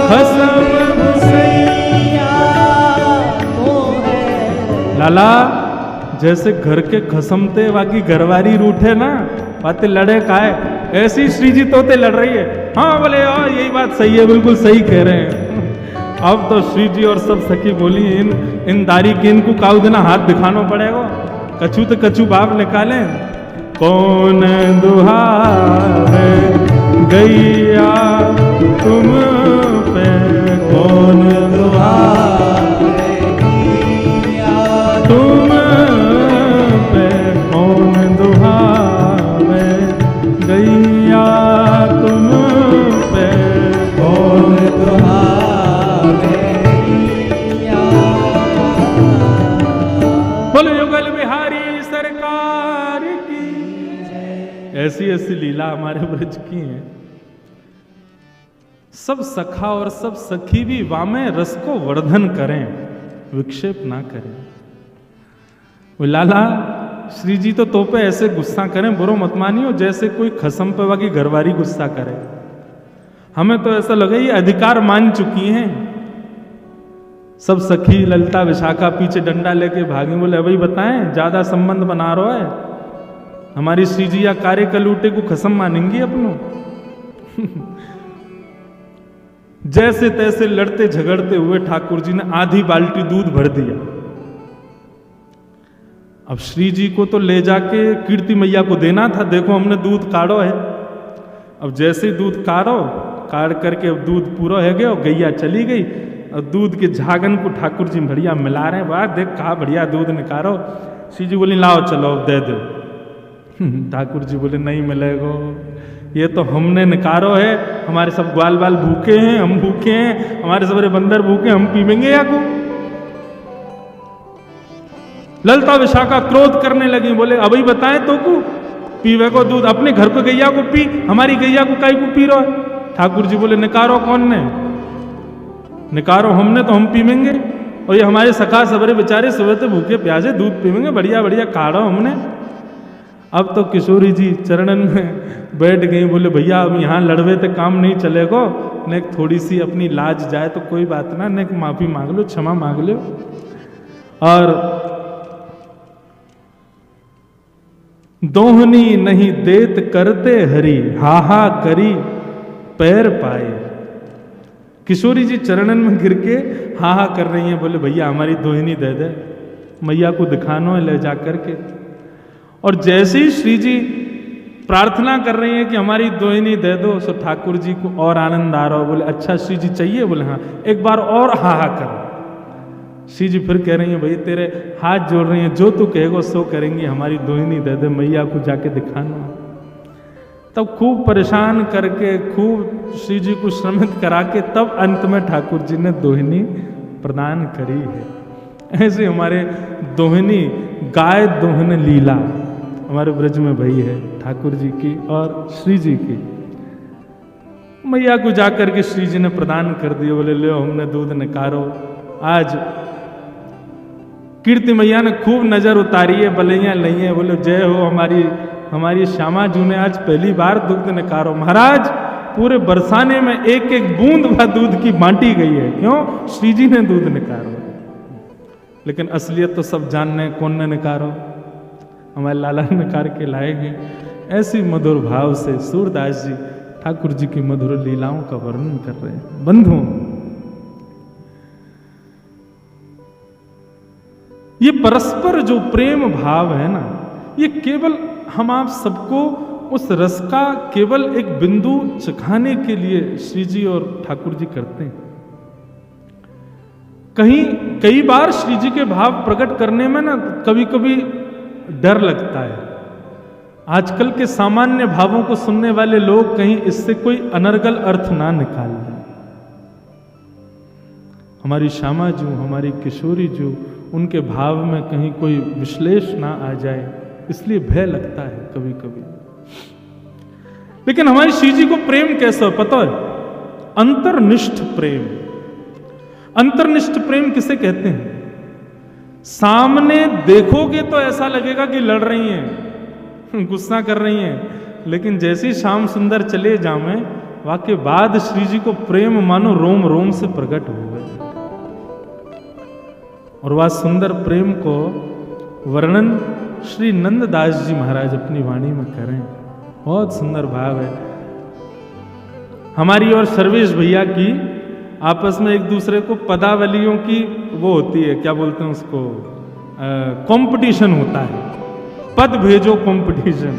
खसम गुसैया तो है। लाला जैसे घर के खसमते बाकी घरवारी रूठे ना बातें लड़े काहे, ऐसी श्री जी तोते लड़ रही है। हाँ बोले यही बात सही है, बिल्कुल सही कह रहे हैं। अब तो श्री जी और सब सखी बोली इन दारी के इनको काउ देना हाथ दिखाना पड़ेगा। कछु तो कछु बाप निकाले। कौन दुहावे गैया तुम पे, कौन दुहावे गैया तुम पे, कौन दुहावे गैया तुम पे, कौन दुहावे गैया। बोलो युगल बिहारी सरकार की। ऐसी ऐसी लीला हमारे ब्रज की है। सब सखा और सब सखी भी वामे रस को वर्धन करें, विक्षेप ना करें। वो लाला श्री जी तो पे ऐसे गुस्सा करें, बुरो मत मानियो जैसे कोई खसम पे वाकी घरवारी गुस्सा करे। हमें तो ऐसा लगे ये अधिकार मान चुकी हैं। सब सखी ललिता विशाखा पीछे डंडा लेके भागी। बोले अभी बताएं ज्यादा संबंध बना रहा है हमारी श्री जी या कार्य कलूटे को खसम मानेंगी अपनों। जैसे तैसे लड़ते झगड़ते हुए ठाकुर जी ने आधी बाल्टी दूध भर दिया। अब श्री जी को तो ले जाके कीर्ति मैया को देना था। देखो हमने दूध काढ़ो है। अब जैसे ही दूध काढ़ करके अब दूध पूरा है गया और गैया चली गई। और दूध के झागन को ठाकुर जी बढ़िया मिला रहे हैं। वाह देख कहा बढ़िया दूध निकालो। श्री जी बोली लाओ चलो अब दे दो। ठाकुर जी बोले नहीं मिलेगा, ये तो हमने निकारो है। हमारे सब ग्वाल बाल भूखे हैं, हम भूखे हैं, हमारे सबरे बंदर भूखे, हम पीवेंगे या को। ललिता विशाखा क्रोध करने लगी। बोले अभी बताएं तो को पीवे को दूध, अपने घर को गैया को पी, हमारी गैया को काई को पी रहा है। ठाकुर जी बोले निकारो कौन ने? निकारो हमने तो हम पीवेंगे। और ये हमारे सखा सबरे बेचारे सुबह से भूखे प्यासे दूध पीवेंगे, बढ़िया बढ़िया काढ़ो हमने। अब तो किशोरी जी चरणन में बैठ गई। बोले भैया अब यहाँ लड़वे तो काम नहीं चलेगा, ने थोड़ी सी अपनी लाज जाए तो कोई बात ना, ने माफी मांग लो, क्षमा मांग लो। और दोहनी नहीं देत करते हरी, हाहा करी पैर पाए। किशोरी जी चरणन में गिर के हाहा कर रही हैं। बोले भैया हमारी दोहिनी दे दे, मैया को दिखानो है ले जा करके। और जैसे ही श्री जी प्रार्थना कर रही हैं कि हमारी दोहिनी दे दो, सो ठाकुर जी को और आनंद आ रहा हो। बोले अच्छा श्री जी चाहिए? बोले हाँ, एक बार और हाहा कर। श्री जी फिर कह रही हैं भाई तेरे हाथ जोड़ रही हैं, जो तू कहेगा सो करेंगी, हमारी दोहिनी दे दे, मैया को जाके दिखाना। तब खूब परेशान करके खूब श्री जी को श्रमित करा के तब अंत में ठाकुर जी ने दोहिनी प्रदान करी है। ऐसे हमारे दोहिनी गाय दोहन लीला हमारे ब्रज में भई है ठाकुर जी की और श्री जी की। मैया को जाकर के श्री जी ने प्रदान कर दिए, बोले लो हमने दूध निकारो। आज कीर्ति मैया ने खूब नजर उतारी है, बलैया लई है, बोले जय हो हमारी श्यामा जू ने आज पहली बार दूध निकारो। महाराज पूरे बरसाने में एक एक बूंद भर दूध की बांटी गई है, क्यों? श्री जी ने दूध निकारो। लेकिन असलियत तो सब जानने कौन ने निकारो, हमारे लाला ने निकार के लाएंगे। ऐसी मधुर भाव से सूरदास जी ठाकुर जी की मधुर लीलाओं का वर्णन कर रहे हैं। बंधुओं, ये परस्पर जो प्रेम भाव है ना, ये केवल हम आप सबको उस रस का केवल एक बिंदु चखाने के लिए श्री जी और ठाकुर जी करते हैं। कई बार श्री जी के भाव प्रकट करने में ना कभी कभी डर लगता है। आजकल के सामान्य भावों को सुनने वाले लोग कहीं इससे कोई अनर्गल अर्थ ना निकाल लें। हमारी श्यामा जू, हमारी किशोरी जू, उनके भाव में कहीं कोई विश्लेष ना आ जाए, इसलिए भय लगता है कभी कभी। लेकिन हमारी श्री जी को प्रेम कैसा पता है? अंतर्निष्ठ प्रेम। अंतर्निष्ठ प्रेम किसे कहते हैं? सामने देखोगे तो ऐसा लगेगा कि लड़ रही हैं, गुस्सा कर रही हैं, लेकिन जैसी श्याम सुंदर चले जावे वाके बाद श्री जी को प्रेम मानो रोम रोम से प्रकट हो गए। और वह सुंदर प्रेम को वर्णन श्री नंददास जी महाराज अपनी वाणी में करें। बहुत सुंदर भाव है। हमारी और सर्वेश भैया की आपस में एक दूसरे को पदावलियों की वो होती है, क्या बोलते हैं उसको, कंपटीशन होता है, पद भेजो कंपटीशन।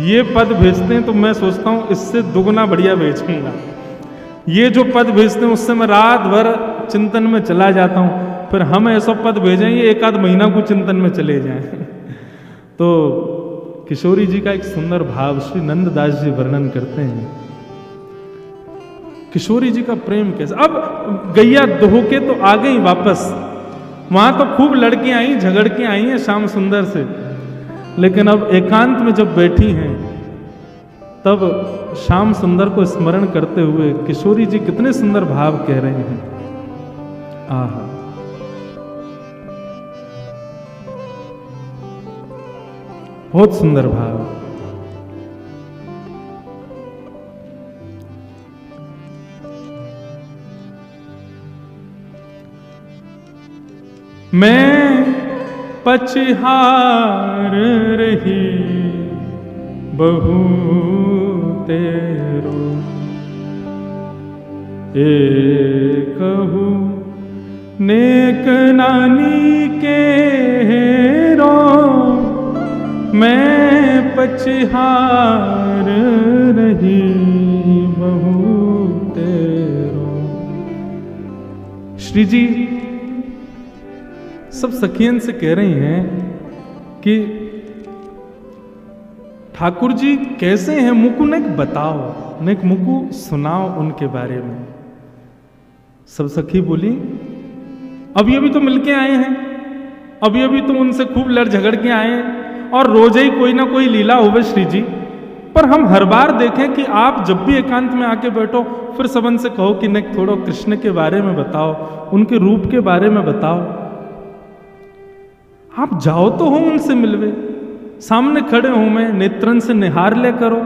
ये पद भेजते हैं तो मैं सोचता हूं इससे दुगना बढ़िया भेजूंगा। ये जो पद भेजते हैं उससे मैं रात भर चिंतन में चला जाता हूं, फिर हम ऐसा पद भेजें ये एक आध महीना को चिंतन में चले जाएं। तो किशोरी जी का एक सुंदर भाव श्री नंददास जी वर्णन करते हैं। किशोरी जी का प्रेम कैसा। अब गैया दोह के तो आ गई वापस, वहां तो खूब लड़के आई, झगड़ के आई हैं श्याम सुंदर से, लेकिन अब एकांत में जब बैठी हैं तब श्याम सुंदर को स्मरण करते हुए किशोरी जी कितने सुंदर भाव कह रहे हैं। आहा, बहुत सुंदर भाव। मैं पछहार रही बहू तेरो, कहू नेक नानी के हेरो, मैं पछहार रही बहू तेरो। श्री जी सब सखियन से कह रही हैं कि ठाकुर जी कैसे हैं, मुकु नेक बताओ, नेक मुकु सुनाओ उनके बारे में। सब सखी बोली अभी अभी तो मिलके आए हैं, अभी अभी तो उनसे खूब लड़ झगड़ के आए हैं, और रोज ही कोई ना कोई लीला होवे श्री जी। पर हम हर बार देखें कि आप जब भी एकांत में आके बैठो फिर सबन से कहो कि नेक थोड़ा कृष्ण के बारे में बताओ, उनके रूप के बारे में बताओ। आप जाओ तो हो उनसे मिलवे, सामने खड़े हो, मैं नेत्रन से निहार ले करो।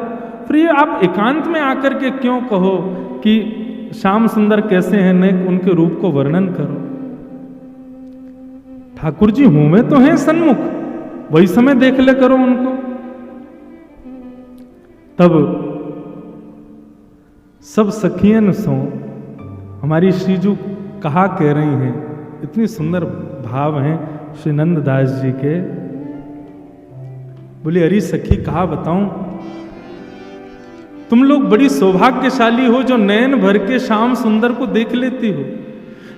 फिर ये आप एकांत में आकर के क्यों कहो कि श्याम सुंदर कैसे हैं, नेक उनके रूप को वर्णन करो। ठाकुर जी होवे तो हैं सन्मुख, वही समय देख ले करो उनको। तब सब सखियन सो हमारी श्रीजू कहा कह रही हैं, इतनी सुंदर भाव हैं श्री नंददास जी के। बोले अरे सखी कहा बताऊं, तुम लोग बड़ी सौभाग्यशाली हो जो नयन भर के श्याम सुंदर को देख लेती हो,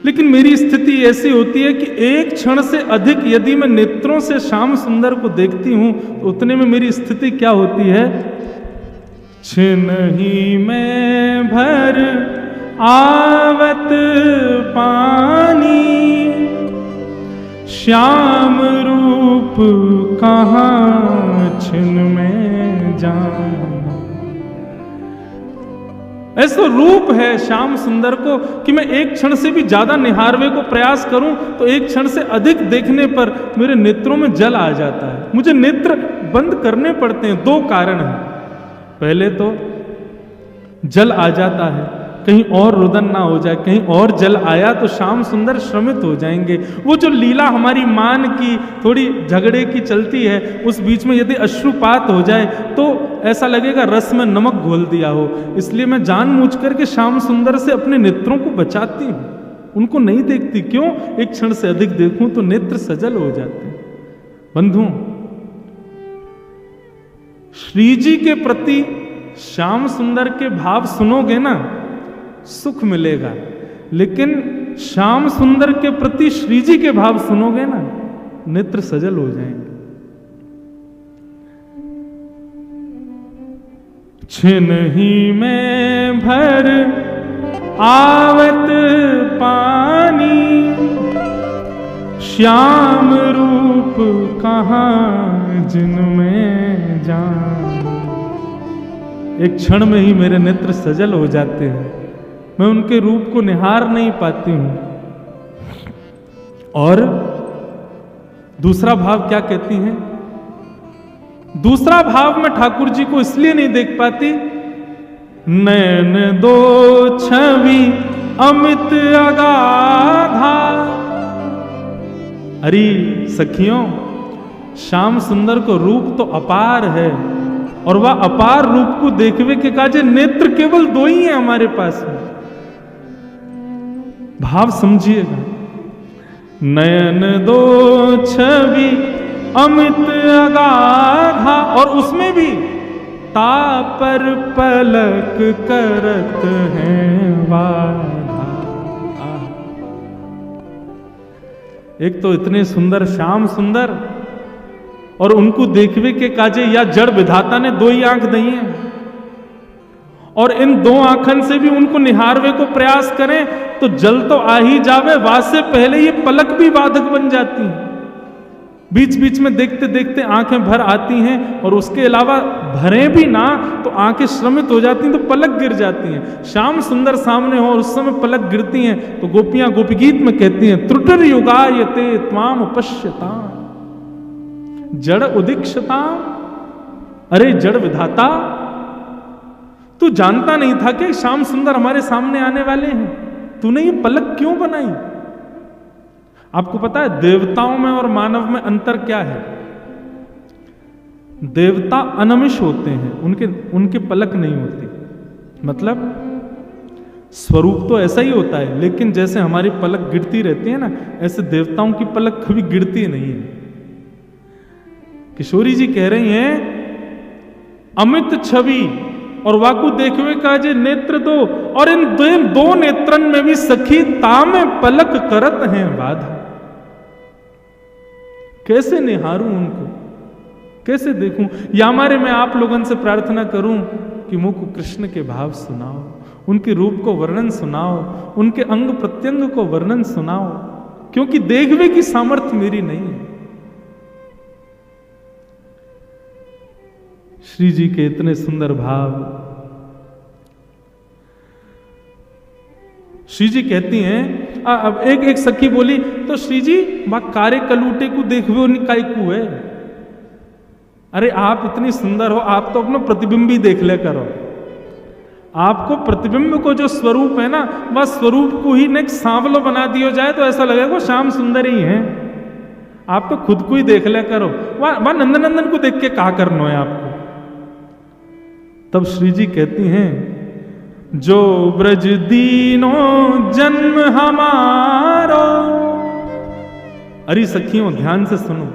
लेकिन मेरी स्थिति ऐसी होती है कि एक क्षण से अधिक यदि मैं नेत्रों से श्याम सुंदर को देखती हूं तो उतने में मेरी स्थिति क्या होती है छिनहि में भर आवत पानी, श्याम रूप कहाँ छिन में जाना। ऐसा रूप है श्याम सुंदर को कि मैं एक क्षण से भी ज्यादा निहारवे को प्रयास करूं तो एक क्षण से अधिक देखने पर मेरे नेत्रों में जल आ जाता है। मुझे नेत्र बंद करने पड़ते हैं। दो कारण हैं। पहले तो जल आ जाता है, कहीं और रुदन ना हो जाए, कहीं और जल आया तो श्याम सुंदर श्रमित हो जाएंगे। वो जो लीला हमारी मान की थोड़ी झगड़े की चलती है, उस बीच में यदि अश्रुपात हो जाए तो ऐसा लगेगा रस में नमक घोल दिया हो। इसलिए मैं जानबूझ करके श्याम सुंदर से अपने नेत्रों को बचाती हूँ, उनको नहीं देखती। क्यों? एक क्षण से अधिक देखूं तो नेत्र सजल हो जाते हैं। बंधुओं, श्री जी के प्रति श्याम सुंदर के भाव सुनोगे ना, सुख मिलेगा। लेकिन श्याम सुंदर के प्रति श्री जी के भाव सुनोगे ना, नेत्र सजल हो जाएंगे। छिनहि में भर आवत पानी, श्याम रूप कहाँ जिनमें जान। एक क्षण में ही मेरे नेत्र सजल हो जाते हैं, मैं उनके रूप को निहार नहीं पाती हूं। और दूसरा भाव क्या कहती हैं? दूसरा भाव मैं ठाकुर जी को इसलिए नहीं देख पाती, नैन दो छवि अमित अगाधा। अरे सखियों, श्याम सुंदर को रूप तो अपार है, और वह अपार रूप को देखवे के काजे नेत्र केवल दो ही हैं हमारे पास में। भाव समझिएगा। नयन दो छवि अमित अगाधा, और उसमें भी तापर पलक करत हैं बाधा। एक तो इतने सुंदर श्याम सुंदर, और उनको देखवे के काजे या जड़ विधाता ने दो ही आंख दी है, और इन दो आंखन से भी उनको निहारवे को प्रयास करें तो जल तो आ ही जावे, वासे पहले ये पलक भी बाधक बन जाती हैं। बीच बीच में देखते देखते आंखें भर आती हैं, और उसके अलावा भरे भी ना तो आंखें श्रमित हो जाती हैं, तो पलक गिर जाती हैं। श्याम सुंदर सामने हो और उस समय पलक गिरती हैं तो गोपियां गोपी गीत में कहती हैं, त्रुटिर युगायते त्वाम पश्यता जड़ उदीक्षता। अरे जड़ विधाता, तू जानता नहीं था कि श्याम सुंदर हमारे सामने आने वाले हैं? तूने ये पलक क्यों बनाई? आपको पता है देवताओं में और मानव में अंतर क्या है? देवता अनमिष होते हैं, उनके पलक नहीं होती। मतलब स्वरूप तो ऐसा ही होता है, लेकिन जैसे हमारी पलक गिरती रहती है ना, ऐसे देवताओं की पलक कभी गिरती नहीं है। किशोरी जी कह रही हैं, अमित छवि और वाकु देखवे का जे नेत्र दो, और इन दो नेत्रन में भी सखी तामे पलक करत हैं बाधा। कैसे निहारूं उनको, कैसे देखूं? या हमारे मैं आप लोगों से प्रार्थना करूं कि मुझको कृष्ण के भाव सुनाओ, उनके रूप को वर्णन सुनाओ, उनके अंग प्रत्यंग को वर्णन सुनाओ, क्योंकि देखवे की सामर्थ्य मेरी नहीं है। श्री जी के इतने सुंदर भाव। श्री जी कहती हैं, अब एक सखी बोली, तो श्री जी बा कारे कलूटे को देखवे निकाय को है। अरे आप इतनी सुंदर हो, आप तो अपना प्रतिबिंब ही देख ले करो। आपको प्रतिबिंब को जो स्वरूप है ना, वह स्वरूप को ही नेक सांवलो बना दिया जाए तो ऐसा लगेगा श्याम सुंदर ही है। आप तो खुद को ही देख ले करो, वह नंदनंदन को देख के कहा करना है आपको। तब श्री जी कहती हैं, जो ब्रज दीनो जन्म हमारो। अरे सखियों ध्यान से सुनो,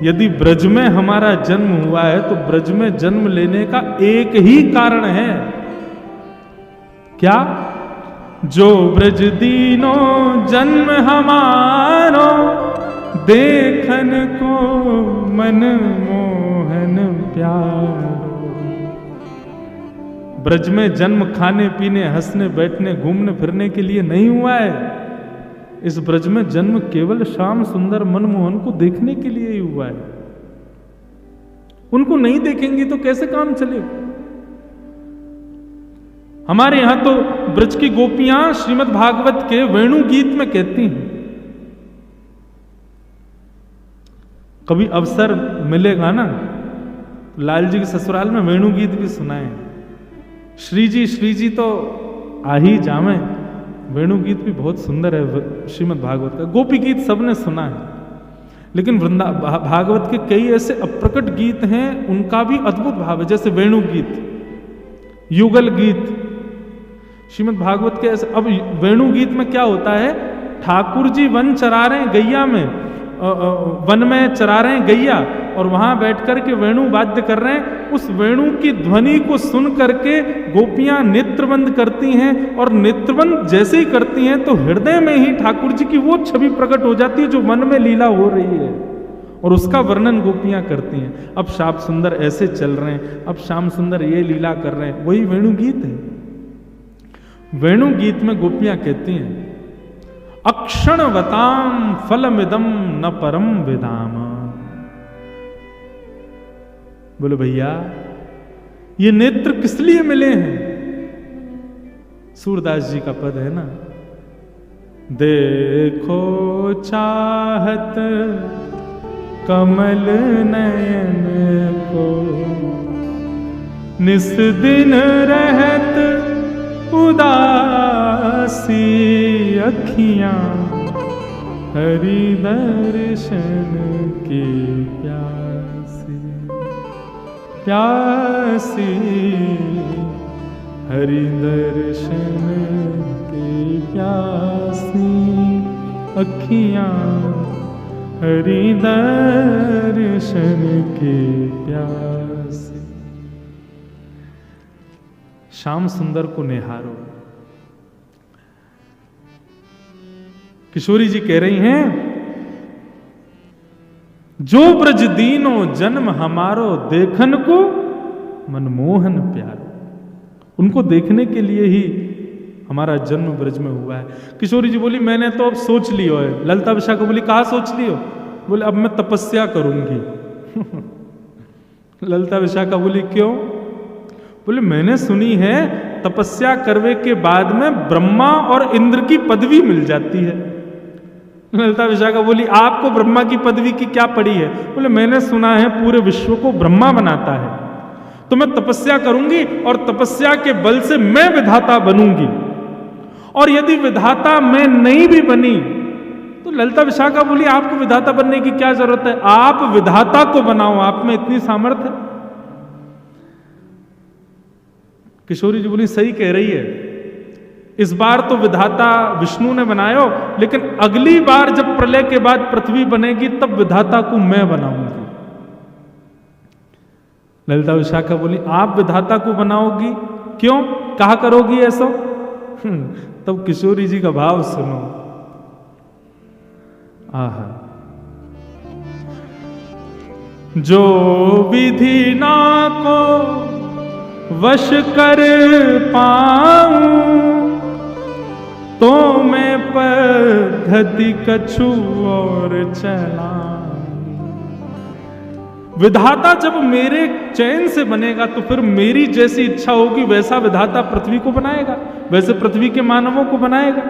यदि ब्रज में हमारा जन्म हुआ है तो ब्रज में जन्म लेने का एक ही कारण है। क्या? जो ब्रज दीनो जन्म हमारो, देखन को मन मोहन प्यारो। ब्रज में जन्म खाने पीने हंसने बैठने घूमने फिरने के लिए नहीं हुआ है। इस ब्रज में जन्म केवल श्याम सुंदर मनमोहन को देखने के लिए ही हुआ है। उनको नहीं देखेंगे तो कैसे काम चलेगा। हमारे यहां तो ब्रज की गोपियां श्रीमद् भागवत के वेणु गीत में कहती हैं, कभी अवसर मिलेगा ना लाल जी के ससुराल में वेणु गीत भी सुनाए। श्री जी तो आ ही जावे। वेणु गीत भी बहुत सुंदर है श्रीमद् भागवत का। गोपी गीत सबने सुना है, लेकिन भागवत के कई ऐसे अप्रकट गीत हैं, उनका भी अद्भुत भाव है। जैसे वेणु गीत, युगल गीत, श्रीमद् भागवत के ऐसे। अब वेणु गीत में क्या होता है, ठाकुर जी वन चरा रहे हैं गैया में, वन में चरा रहे हैं गैया, और वहां बैठ कर के वेणु वाद्य कर रहे हैं। उस वेणु की ध्वनि को सुन करके गोपियां नेत्रबंद करती हैं, और नेत्रबंद जैसे ही करती हैं तो हृदय में ही ठाकुर जी की वो छवि प्रकट हो जाती है जो वन में लीला हो रही है, और उसका वर्णन गोपियां करती हैं। अब श्याम सुंदर ऐसे चल रहे हैं, अब श्याम सुंदर ये लीला कर रहे हैं, वही वेणु गीत है। वेणु गीत में गोपियां कहती हैं, अक्षणवताम फलमिदम न परम विदाम। बोले भैया ये नेत्र किस लिए मिले हैं? सूरदास जी का पद है ना, देखो चाहत कमल नयन को, निस दिन रहत उदासी अखियां, हरि दर्शन की प्यासी प्यासी, हरि दर्शन की प्यासी अखियां, हरि दर्शन की प्यासी। श्याम सुंदर को निहारो। किशोरी जी कह रही हैं, जो ब्रज दीनो जन्म हमारो, देखन को मनमोहन प्यारो। उनको देखने के लिए ही हमारा जन्म ब्रज में हुआ है। किशोरी जी बोली, मैंने तो अब सोच लियो है। ललिता विशाखा बोली, कहा सोच लियो? बोले, अब मैं तपस्या करूंगी। ललिता विशाखा बोली, क्यों? बोले, मैंने सुनी है तपस्या करने के बाद में ब्रह्मा और इंद्र की पदवी मिल जाती है। ललिता विशाखा बोली, आपको ब्रह्मा की पदवी की क्या पड़ी है? बोले, मैंने सुना है पूरे विश्व को ब्रह्मा बनाता है, तो मैं तपस्या करूंगी और तपस्या के बल से मैं विधाता बनूंगी, और यदि विधाता मैं नहीं भी बनी तो ललिता विशाखा बोली, आपको विधाता बनने की क्या जरूरत है? आप विधाता को बनाओ, आप में इतनी सामर्थ्य है। किशोरी जी बोली, सही कह रही है, इस बार तो विधाता विष्णु ने बनायो, लेकिन अगली बार जब प्रलय के बाद पृथ्वी बनेगी तब विधाता को मैं बनाऊंगी। ललिता विशाखा बोली, आप विधाता को बनाओगी? क्यों, कहा करोगी ऐसा? तब किशोरी जी का भाव सुनो। आहा, जो विधि ना को वश कर पाऊं, तो मैं पद्धति कछु और चलाऊं। विधाता जब मेरे चयन से बनेगा तो फिर मेरी जैसी इच्छा होगी वैसा विधाता पृथ्वी को बनाएगा, वैसे पृथ्वी के मानवों को बनाएगा।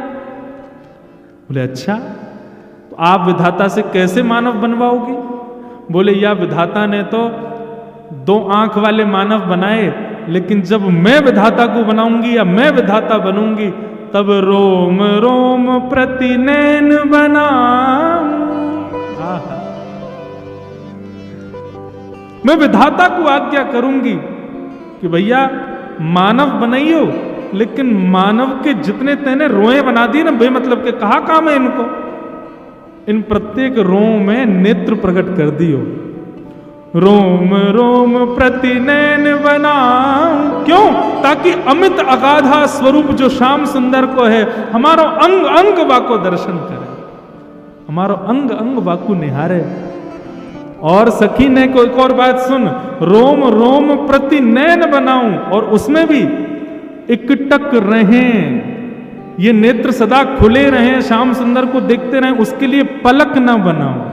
बोले, अच्छा, तो आप विधाता से कैसे मानव बनवाओगी? बोले, या विधाता ने तो 2 आंख वाले मानव बनाए, लेकिन जब मैं विधाता को बनाऊंगी या मैं विधाता बनूंगी तब रोम रोम प्रति नैन बनाऊं। मैं विधाता को आज्ञा करूंगी कि भैया मानव बनाइयो, लेकिन मानव के जितने तेने रोए बना दिए ना बेमतलब के, कहा काम है इनको, इन प्रत्येक रोम में नेत्र प्रकट कर दियो। रोम रोम प्रति नैन बनाऊं, क्यों? ताकि अमित अगाधा स्वरूप जो श्याम सुंदर को है, हमारो अंग अंग वाको दर्शन करे, हमारो अंग अंग वाको निहारे। और सखी ने को एक और बात सुन, रोम रोम प्रति नैन बनाऊं, और उसमें भी एकटक रहें, ये नेत्र सदा खुले रहें, श्याम सुंदर को देखते रहें, उसके लिए पलक ना बनाओ,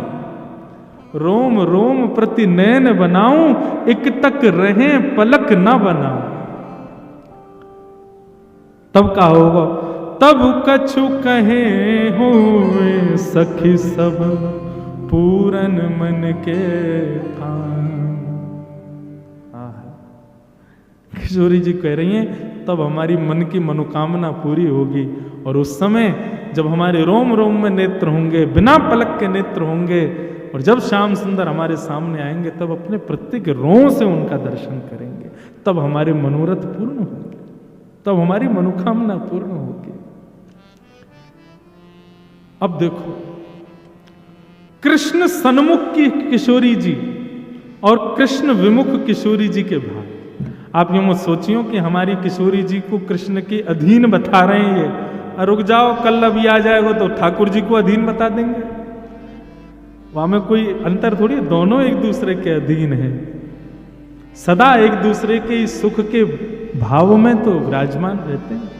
रोम रोम प्रति नयन बनाऊं, एकटक रहें पलक ना बनाओ। तब का होगा, तब कछु कहे हुए सखी सब पूरन मन के थान। किशोरी जी कह रही हैं तब हमारी मन की मनोकामना पूरी होगी, और उस समय जब हमारे रोम रोम में नेत्र होंगे, बिना पलक के नेत्र होंगे, और जब श्याम सुंदर हमारे सामने आएंगे तब अपने प्रत्येक रों से उनका दर्शन करेंगे, तब हमारे मनोरथ पूर्ण होंगे, तब हमारी मनोकामना पूर्ण होगी। अब देखो, कृष्ण सन्मुख की किशोरी जी और कृष्ण विमुख किशोरी जी के भाव। आप यूं मत सोचियो कि हमारी किशोरी जी को कृष्ण के अधीन बता रहे हैं ये, रुक जाओ कल अभी आ जाएगा तो ठाकुर जी को अधीन बता देंगे। वहां में कोई अंतर थोड़ी, दोनों एक दूसरे के अधीन हैं, सदा एक दूसरे के सुख के भाव में तो विराजमान रहते हैं।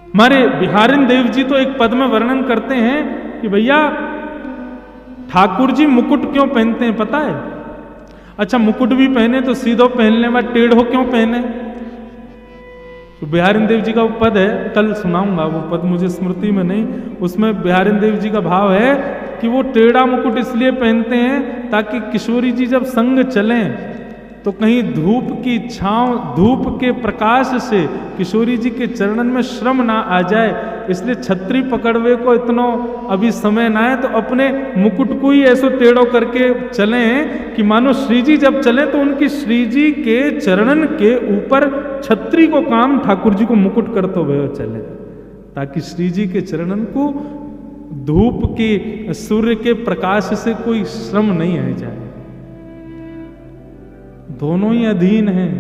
हमारे बिहारिन देव जी तो एक पद में वर्णन करते हैं कि भैया ठाकुर जी मुकुट क्यों पहनते हैं पता है? अच्छा, मुकुट भी पहने तो सीधो पहनने बाद टेढ़ो क्यों पहने? तो बिहारिन देव जी का वो पद है, कल सुनाऊंगा, वो पद मुझे स्मृति में नहीं, उसमें बिहारिन देव जी का भाव है कि वो टेढ़ा मुकुट इसलिए पहनते हैं ताकि किशोरी जी जब संग चलें तो कहीं धूप की छांव, धूप के प्रकाश से किशोरी जी के चरणन में श्रम ना आ जाए, इसलिए छतरी पकड़वे को इतना अभी समय ना है, तो अपने मुकुट को ही ऐसो टेढ़ो करके चलें कि मानो श्री जी जब चलें तो उनकी श्री जी के चरणन के ऊपर छतरी को काम ठाकुर जी को मुकुट करते हुए चले, ताकि श्री जी के चरणन को धूप के सूर्य के प्रकाश से कोई श्रम नहीं आ जाए। दोनों ही अधीन हैं।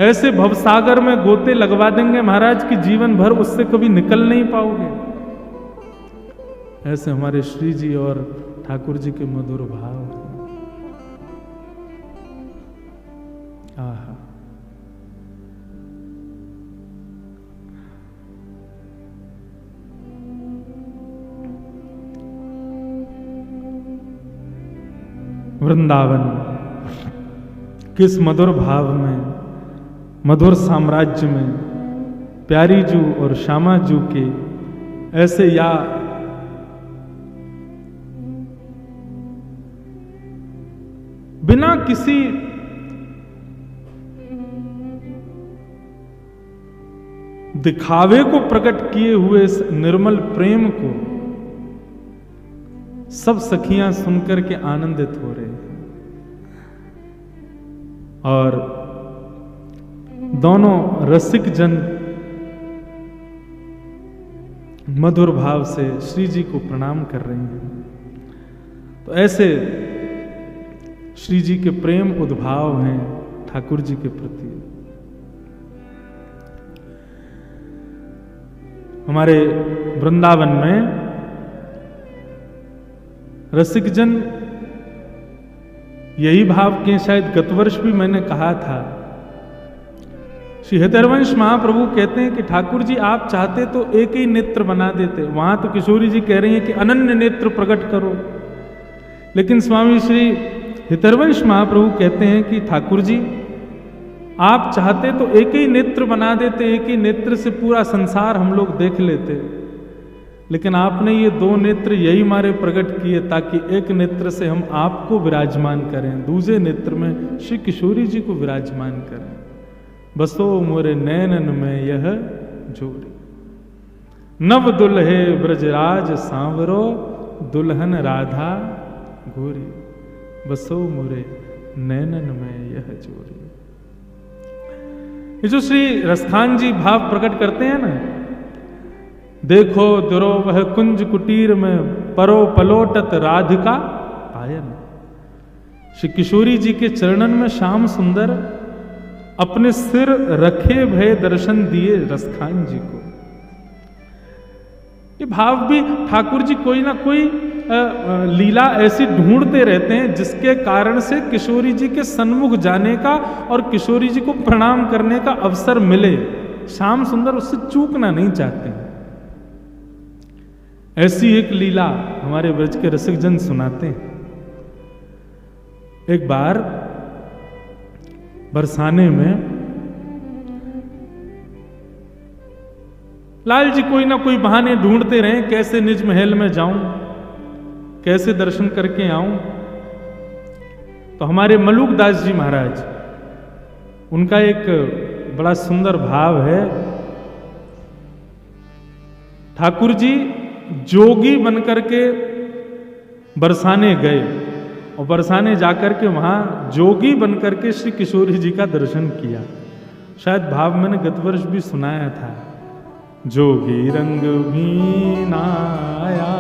ऐसे भवसागर में गोते लगवा देंगे महाराज की जीवन भर उससे कभी निकल नहीं पाओगे। ऐसे हमारे श्री जी और ठाकुर जी के मधुर भाव। आहा, वृंदावन किस मधुर भाव में, मधुर साम्राज्य में प्यारी जू और श्यामा जू के ऐसे या बिना किसी दिखावे को प्रकट किए हुए इस निर्मल प्रेम को सब सखियां सुनकर के आनंदित हो रहे हैं, और दोनों रसिक जन मधुर भाव से श्री जी को प्रणाम कर रहे हैं। तो ऐसे श्री जी के प्रेम उद्भाव हैं ठाकुर जी के प्रति। हमारे वृंदावन में रसिक जन यही भाव के, शायद गत वर्ष भी मैंने कहा था, श्री हृदयवंश महाप्रभु कहते हैं कि ठाकुर जी आप चाहते तो एक ही नेत्र बना देते, वहां तो किशोरी जी कह रही हैं कि अनन्य नेत्र प्रकट करो, लेकिन स्वामी श्री हृदयवंश महाप्रभु कहते हैं कि ठाकुर जी आप चाहते तो एक ही नेत्र बना देते, एक ही नेत्र से पूरा संसार हम लोग देख लेते, लेकिन आपने ये दो नेत्र यही मारे प्रकट किए ताकि एक नेत्र से हम आपको विराजमान करें, दूसरे नेत्र में श्री किशोरी जी को विराजमान करें। बसो मोरे नैनन में यह जोड़ी, नव दुल्हे ब्रजराज सांवरो, दुल्हन राधा गोरी, बसो मोरे नैनन में यह जोड़ी। ये जो श्री रसखान जी भाव प्रकट करते हैं ना, देखो दुरोवह कुंज कुटीर में परो पलोटत राधिका आयन। श्री किशोरी जी के चरणन में श्याम सुंदर अपने सिर रखे भय दर्शन दिए रसखान जी को। ये भाव भी ठाकुर जी कोई ना कोई लीला ऐसी ढूंढते रहते हैं जिसके कारण से किशोरी जी के सन्मुख जाने का और किशोरी जी को प्रणाम करने का अवसर मिले। श्याम सुंदर उससे चूकना नहीं चाहते हैं। ऐसी एक लीला हमारे ब्रज के रसिक जन सुनाते हैं। एक बार बरसाने में लाल जी कोई ना कोई बहाने ढूंढते रहे, कैसे निज महल में जाऊं, कैसे दर्शन करके आऊं। तो हमारे मलुक दास जी महाराज, उनका एक बड़ा सुंदर भाव है। ठाकुर जी जोगी बनकर के बरसाने गए और बरसाने जाकर के वहां जोगी बनकर के श्री किशोरी जी का दर्शन किया। शायद भाव मैंने गत वर्ष भी सुनाया था, जोगी रंग भीनाया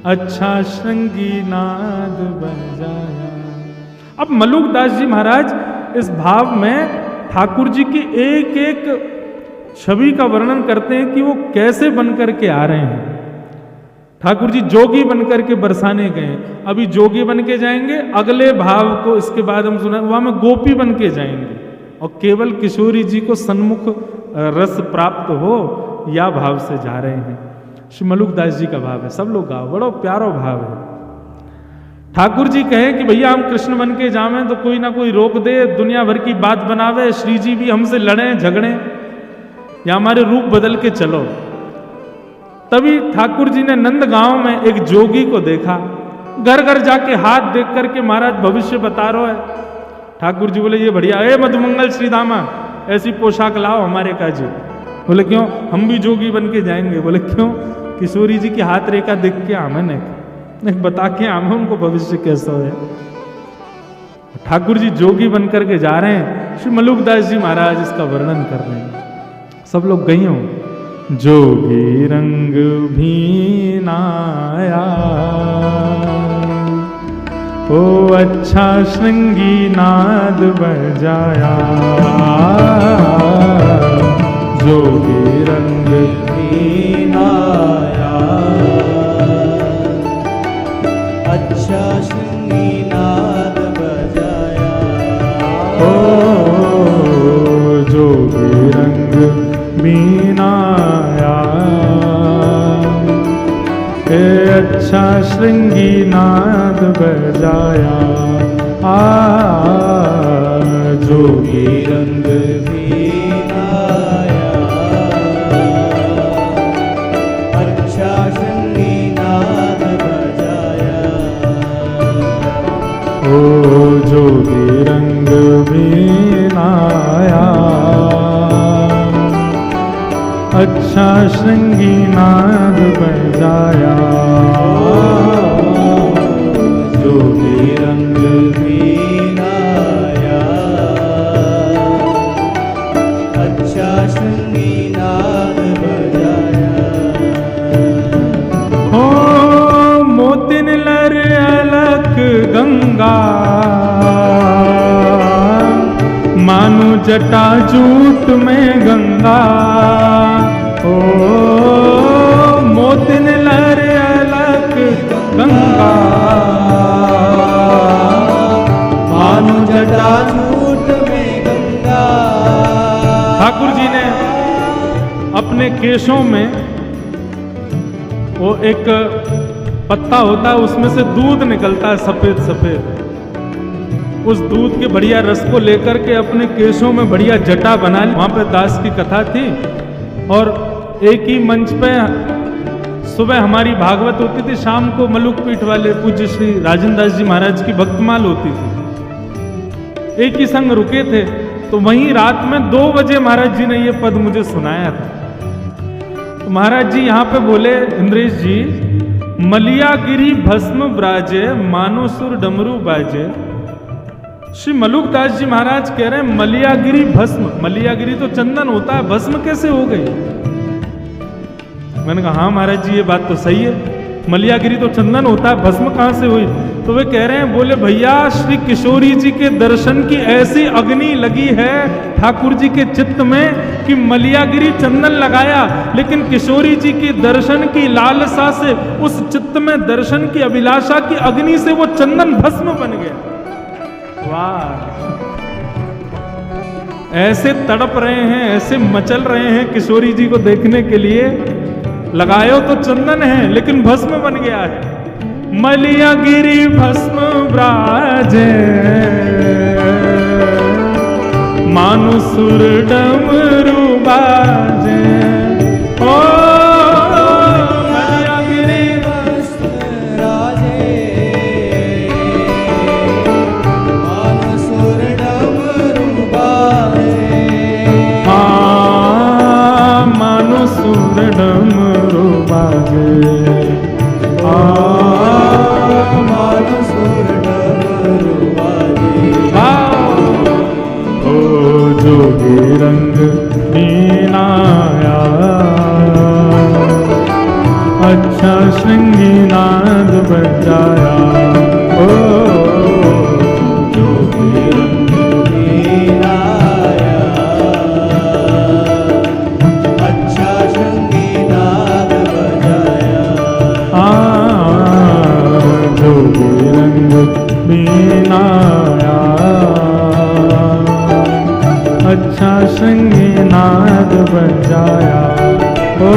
अच्छा श्रृंगी नाद बजाया। अब मलुक दास जी महाराज इस भाव में ठाकुर जी की एक एक छवि का वर्णन करते हैं कि वो कैसे बनकर के आ रहे हैं। ठाकुर जी जोगी बनकर के बरसाने गए, अभी जोगी बन के जाएंगे, अगले भाव को इसके बाद हम सुना वहां में गोपी बन के जाएंगे और केवल किशोरी जी को सन्मुख रस प्राप्त हो या भाव से जा रहे हैं। श्री मलुक दास जी का भाव है, सब लोग गाओ, बड़ा प्यारा भाव है। ठाकुर जी कहे कि भैया हम कृष्ण बन के जावे तो कोई ना कोई रोक दे, दुनिया भर की बात बनावे, श्री जी भी हमसे लड़े झगड़े या हमारे रूप बदल के चलो। तभी ठाकुर जी ने नंद गांव में एक जोगी को देखा, घर घर जाके हाथ देख करके महाराज भविष्य बता रहा है। ठाकुर जी बोले ये बढ़िया है, मधुमंगल श्री दामा ऐसी पोशाक लाओ हमारे काजी। बोले क्यों, हम भी जोगी बन के जाएंगे। बोले क्यों, किशोरी जी की हाथ रेखा देख के आमे ने बता के आमे उनको भविष्य कैसा है। ठाकुर जी जोगी बन करके जा रहे हैं, श्री मलुक दास जी महाराज इसका वर्णन कर रहे हैं। सब लोग गई हो, जोगी रंग भीनाया ओ अच्छा श्रृंगी नाद बजाया, जोगी रंग भीनाया अच्छा श्रृंगी नाद बजाया, ओ जोगी रंग भीनाया अच्छा श्रृंगी नाद बजाया, जोगी रंग भीनाया अच्छा श्रृंगी नाद बजाया, ओ जोगी रंग भीनाया अच्छा श्रृंगी नाद बजाया, जोगी रंग भीनाया अच्छा श्रृंगी नाद बजाया, हो मोतिन लर अलक गंगा मानो जटा जूट में गंगा, ओ मोतिन लहर अलक गंगा मानो जटा जूट में गंगा। ठाकुर जी ने अपने केशों में वो एक पत्ता होता है, उसमें से दूध निकलता है सफेद सफेद, उस दूध के बढ़िया रस को लेकर के अपने केशों में बढ़िया जटा बना ली। वहां पे दास की कथा थी और एक ही मंच पे सुबह हमारी भागवत होती थी, शाम को मलुक पीठ वाले पूज्य श्री राजेंद्र दास जी महाराज की भक्तमाल होती थी। एक ही संग रुके थे, तो वहीं रात में 2 बजे महाराज जी ने ये पद मुझे सुनाया था। तो महाराज जी यहाँ पे बोले, इंद्रेश जी, मलियागिरी भस्म ब्राजे मानो सुर डमरू बाजे। श्री मलुक दास जी महाराज कह रहे हैं मलियागिरी भस्म, मलियागिरी तो चंदन होता है, भस्म कैसे हो गई? मैंने कहा हाँ महाराज जी ये बात तो सही है, मलियागिरी तो चंदन होता है, भस्म कहां से हुई? तो वे कह रहे हैं, बोले भैया श्री किशोरी जी के दर्शन की ऐसी अग्नि लगी है ठाकुर जी के चित्त में कि मलियागिरी चंदन लगाया, लेकिन किशोरी जी के दर्शन की लालसा से, उस चित्त में दर्शन की अभिलाषा की अग्नि से वो चंदन भस्म बन गया। वाह, ऐसे तड़प रहे हैं, ऐसे मचल रहे हैं किशोरी जी को देखने के लिए, लगायो तो चंदन है लेकिन भस्म बन गया है। मलियागिरी भस्म ब्राजे मानु सुर डमरू बाजे, ओ मलियागिरी भस्म राजे मानु सुर डमरू बाजे, मानु सुर डमरू बाजे, मानु सुर डमरू बाजे। ओ जोगी रंग मीनाया, अच्छा श्रृंगी नाद बजाया, ओ जोगी रंग मीनाया, अच्छा श्रृंगी नाद बजाया। जोगी रंग मीनाया, अच्छा श्रृंगी नाद बजाया, ओ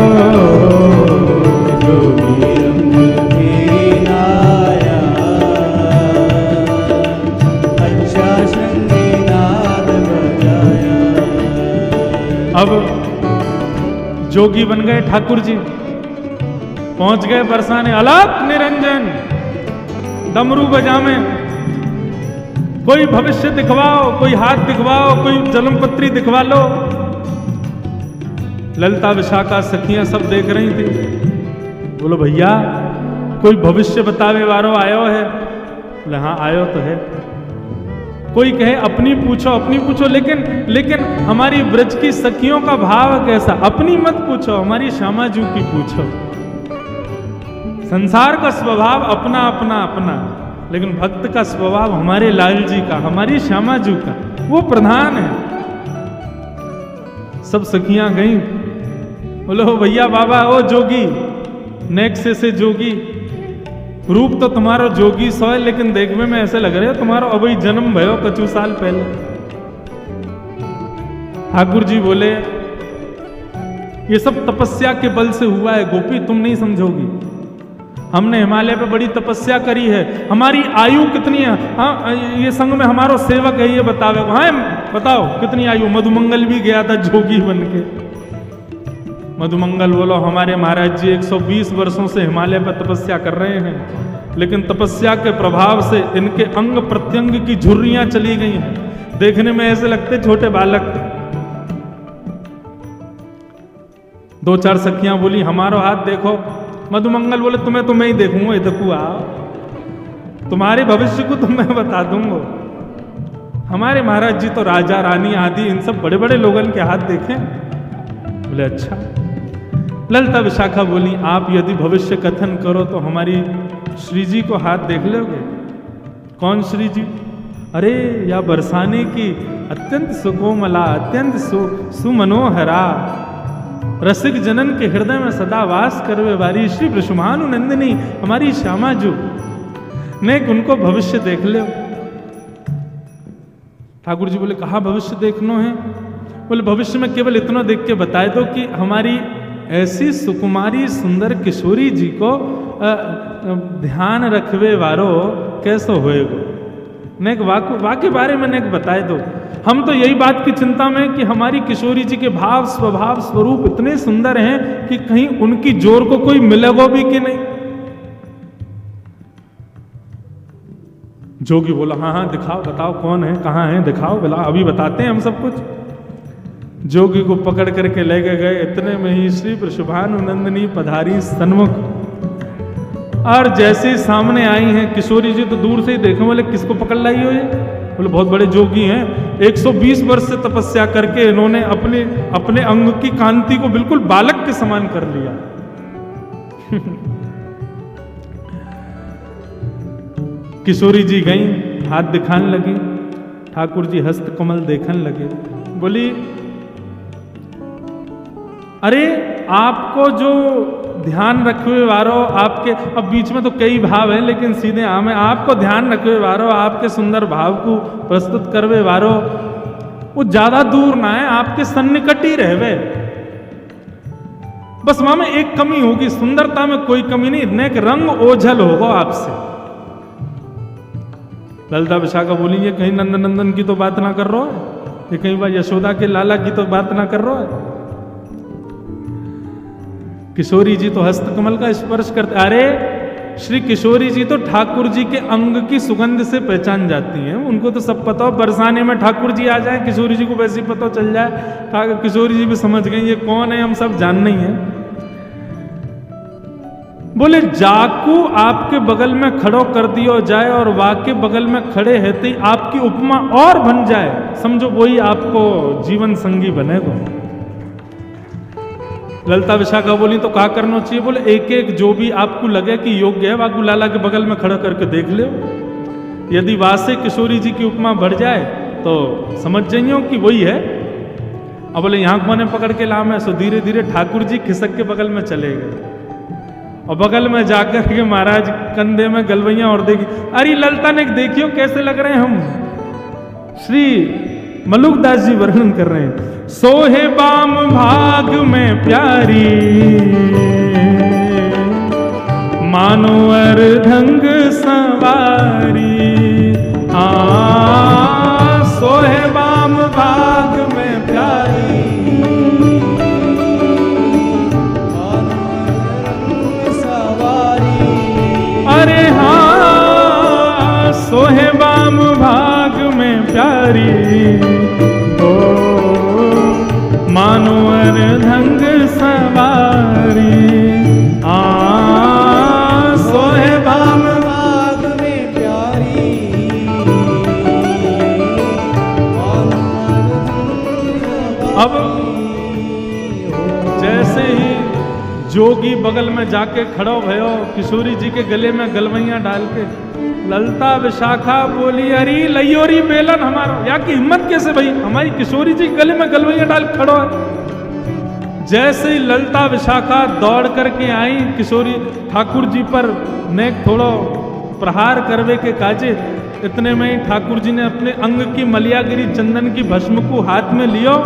जोगी रंग मीनाया, अच्छा श्रृंगी नाद बजाया। अब जोगी बन गए ठाकुर जी, पहुंच गए बरसाने, अलग निरंजन डमरू बजावे, कोई भविष्य दिखवाओ, कोई हाथ दिखवाओ, कोई जन्मपत्री दिखवा लो। ललिता विशाखा सखियां सब देख रही थी। बोलो भैया कोई भविष्य बतावे वारो आयो है? बोले हाँ आयो तो है। कोई कहे अपनी पूछो, लेकिन हमारी ब्रज की सखियों का भाव कैसा? अपनी मत पूछो, हमारी श्यामा जू की पूछो। संसार का स्वभाव अपना अपना, लेकिन भक्त का स्वभाव हमारे लाल जी का, हमारी श्यामा जू का, वो प्रधान है। सब सखियां गई, बोलो भैया बाबा ओ जोगी, नेक्स्ट से जोगी, रूप तो तुम्हारो जोगी सो है, लेकिन देखने में ऐसे लग रहे हो तुम्हारो अभी जन्म भयो कछु साल पहले। ठाकुर जी बोले ये सब तपस्या के बल से हुआ है गोपी, तुम नहीं समझोगी। हमने हिमालय पे बड़ी तपस्या करी है। हमारी आयु कितनी है? हाँ ये संग में हमारो सेवक है, ये बतावे। हाँ बताओ कितनी आयु? मधुमंगल भी गया था जोगी बन के। मधुमंगल बोलो हमारे महाराज जी 120 वर्षों से हिमालय पर तपस्या कर रहे हैं, लेकिन तपस्या के प्रभाव से इनके अंग प्रत्यंग की झुर्रियां चली गई हैं, देखने में ऐसे लगते छोटे बालक। दो चार सखियां बोली हमारो हाथ देखो। मधुमंगल बोले तुम्हें तो मैं ही देखूंगा, देखू आओ, तुम्हारे भविष्य को तो मैं बता दूंगा। हमारे महाराज जी तो राजा रानी आदि इन सब बड़े बड़े लोगन के हाथ देखें। बोले अच्छा। ललिता विशाखा बोली आप यदि भविष्य कथन करो तो हमारी श्री जी को हाथ देख लोगे। कौन श्री जी? अरे या बरसाने की अत्यंत सुकोमला, अत्यंत सुमनोहरा, रसिक जनन के हृदय में सदा वास करवे वारी श्री वृषभानु नंदिनी हमारी श्यामा जू ने उनको भविष्य देख ले। ठाकुर जी बोले कहा भविष्य देखना है? बोले भविष्य में केवल इतना देख के बताए दो कि हमारी ऐसी सुकुमारी सुंदर किशोरी जी को ध्यान रखवे वारो कैसो होएगो। नेक वाक्य बारे में नेक बताए दो। हम तो यही बात की चिंता में कि हमारी किशोरी जी के भाव स्वभाव स्वरूप इतने सुंदर हैं कि कहीं उनकी जोर को कोई मिलेगा भी कि नहीं। जोगी बोला हाँ हाँ दिखाओ, बताओ कौन है, कहाँ है, दिखाओ, बोला अभी बताते हैं हम सब कुछ। जोगी को पकड़ करके ले गए। इतने में ही श्री वृषभानु नंदिनी पधारी सन्मुख, और जैसे सामने आई हैं किशोरी जी तो दूर से ही देखे। बोले किसको पकड़ लाई हो ये? बोले बहुत बड़े जोगी हैं, 120 वर्ष से तपस्या करके इन्होंने अपने अंग की कांति को बिल्कुल बालक के समान कर लिया। किशोरी जी गई, हाथ दिखाने लगी, ठाकुर जी हस्त कमल देखने लगे, बोली अरे आपको जो ध्यान रखे वारो, आपके अब बीच में तो कई भाव हैं लेकिन सीधे आम है, आपको ध्यान रखे वारो, आपके सुंदर भाव को प्रस्तुत करवे वारो वो ज्यादा दूर ना है, आपके सन्निकट ही रहवे। बस वहां में एक कमी होगी, सुंदरता में कोई कमी नहीं, नेक रंग ओझल होगा आपसे। ललिता विशाखा बोली ये कहीं नंदन नंदन की तो बात ना कर रहा है, ये कहीं बार यशोदा के लाला की तो बात ना कर रहा है। किशोरी जी तो हस्तकमल का स्पर्श करते, अरे श्री किशोरी जी तो ठाकुर जी के अंग की सुगंध से पहचान जाती हैं, उनको तो सब पता हो, बरसाने में ठाकुर जी आ जाए किशोरी जी को वैसे ही पता चल जाए, किशोरी जी भी समझ गई ये कौन है, हम सब जानने ही हैं। बोले जाकू आपके बगल में खड़ो कर दियो जाए और वाके बगल में खड़े रहते ही आपकी उपमा और बन जाए, समझो वही आपको जीवन संगी बनेगा। ललिता विशाखा बोली तो क्या करना चाहिए, बोले एक एक जो भी आपको लगे कि योग्य है वाकू लाला के बगल में खड़ा करके देख लो, यदि वासे किशोरी जी की उपमा बढ़ जाए तो समझ जाइयो कि वही है। अब बोले यहाँ को पकड़ के लाम है, सो धीरे धीरे ठाकुर जी खिसक के बगल में चले गए और बगल में जाकर के महाराज कंधे में गलवैया और देखी, अरे ललिता ने देखियो कैसे लग रहे हैं हम। श्री मलुकदास जी वर्णन कर रहे हैं, सोहे बाम भाग में प्यारी मानो अर्धंग सवारी, सोहे बाम भाग में प्यारी सवारी, अरे हाँ सोहे बाम भाग में प्यारी, मानो अर्धंग सवारी, सोहे बाम भाग में प्यारी, अब जैसे ही जोगी बगल में जाके खड़ो भयो, किशोरी जी के गले में गलवैयां डाल के, ललिता विशाखा बोली अरे लयोरी बेलन हमारा, या की हिम्मत कैसे भाई, हमारी किशोरी जी गले में गलवैयां डाल खड़ो है। जैसे ही ललिता विशाखा दौड़ करके आई किशोरी ठाकुर जी पर नेक थोड़ो प्रहार करवे के काजे, इतने में ही ठाकुर जी ने अपने अंग की मलियागिरी चंदन की भस्म को हाथ में लियो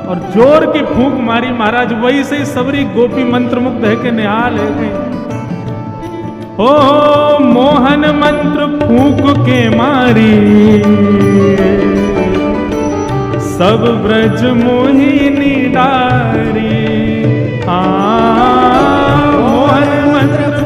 और जोर की फूंक मारी। महाराज वही से ही सबरी गोपी मंत्र मुग्ध है के निहाल है गई। ओ मोहन मंत्र फूंक के मारी, सब ब्रज मोहिनी डारी,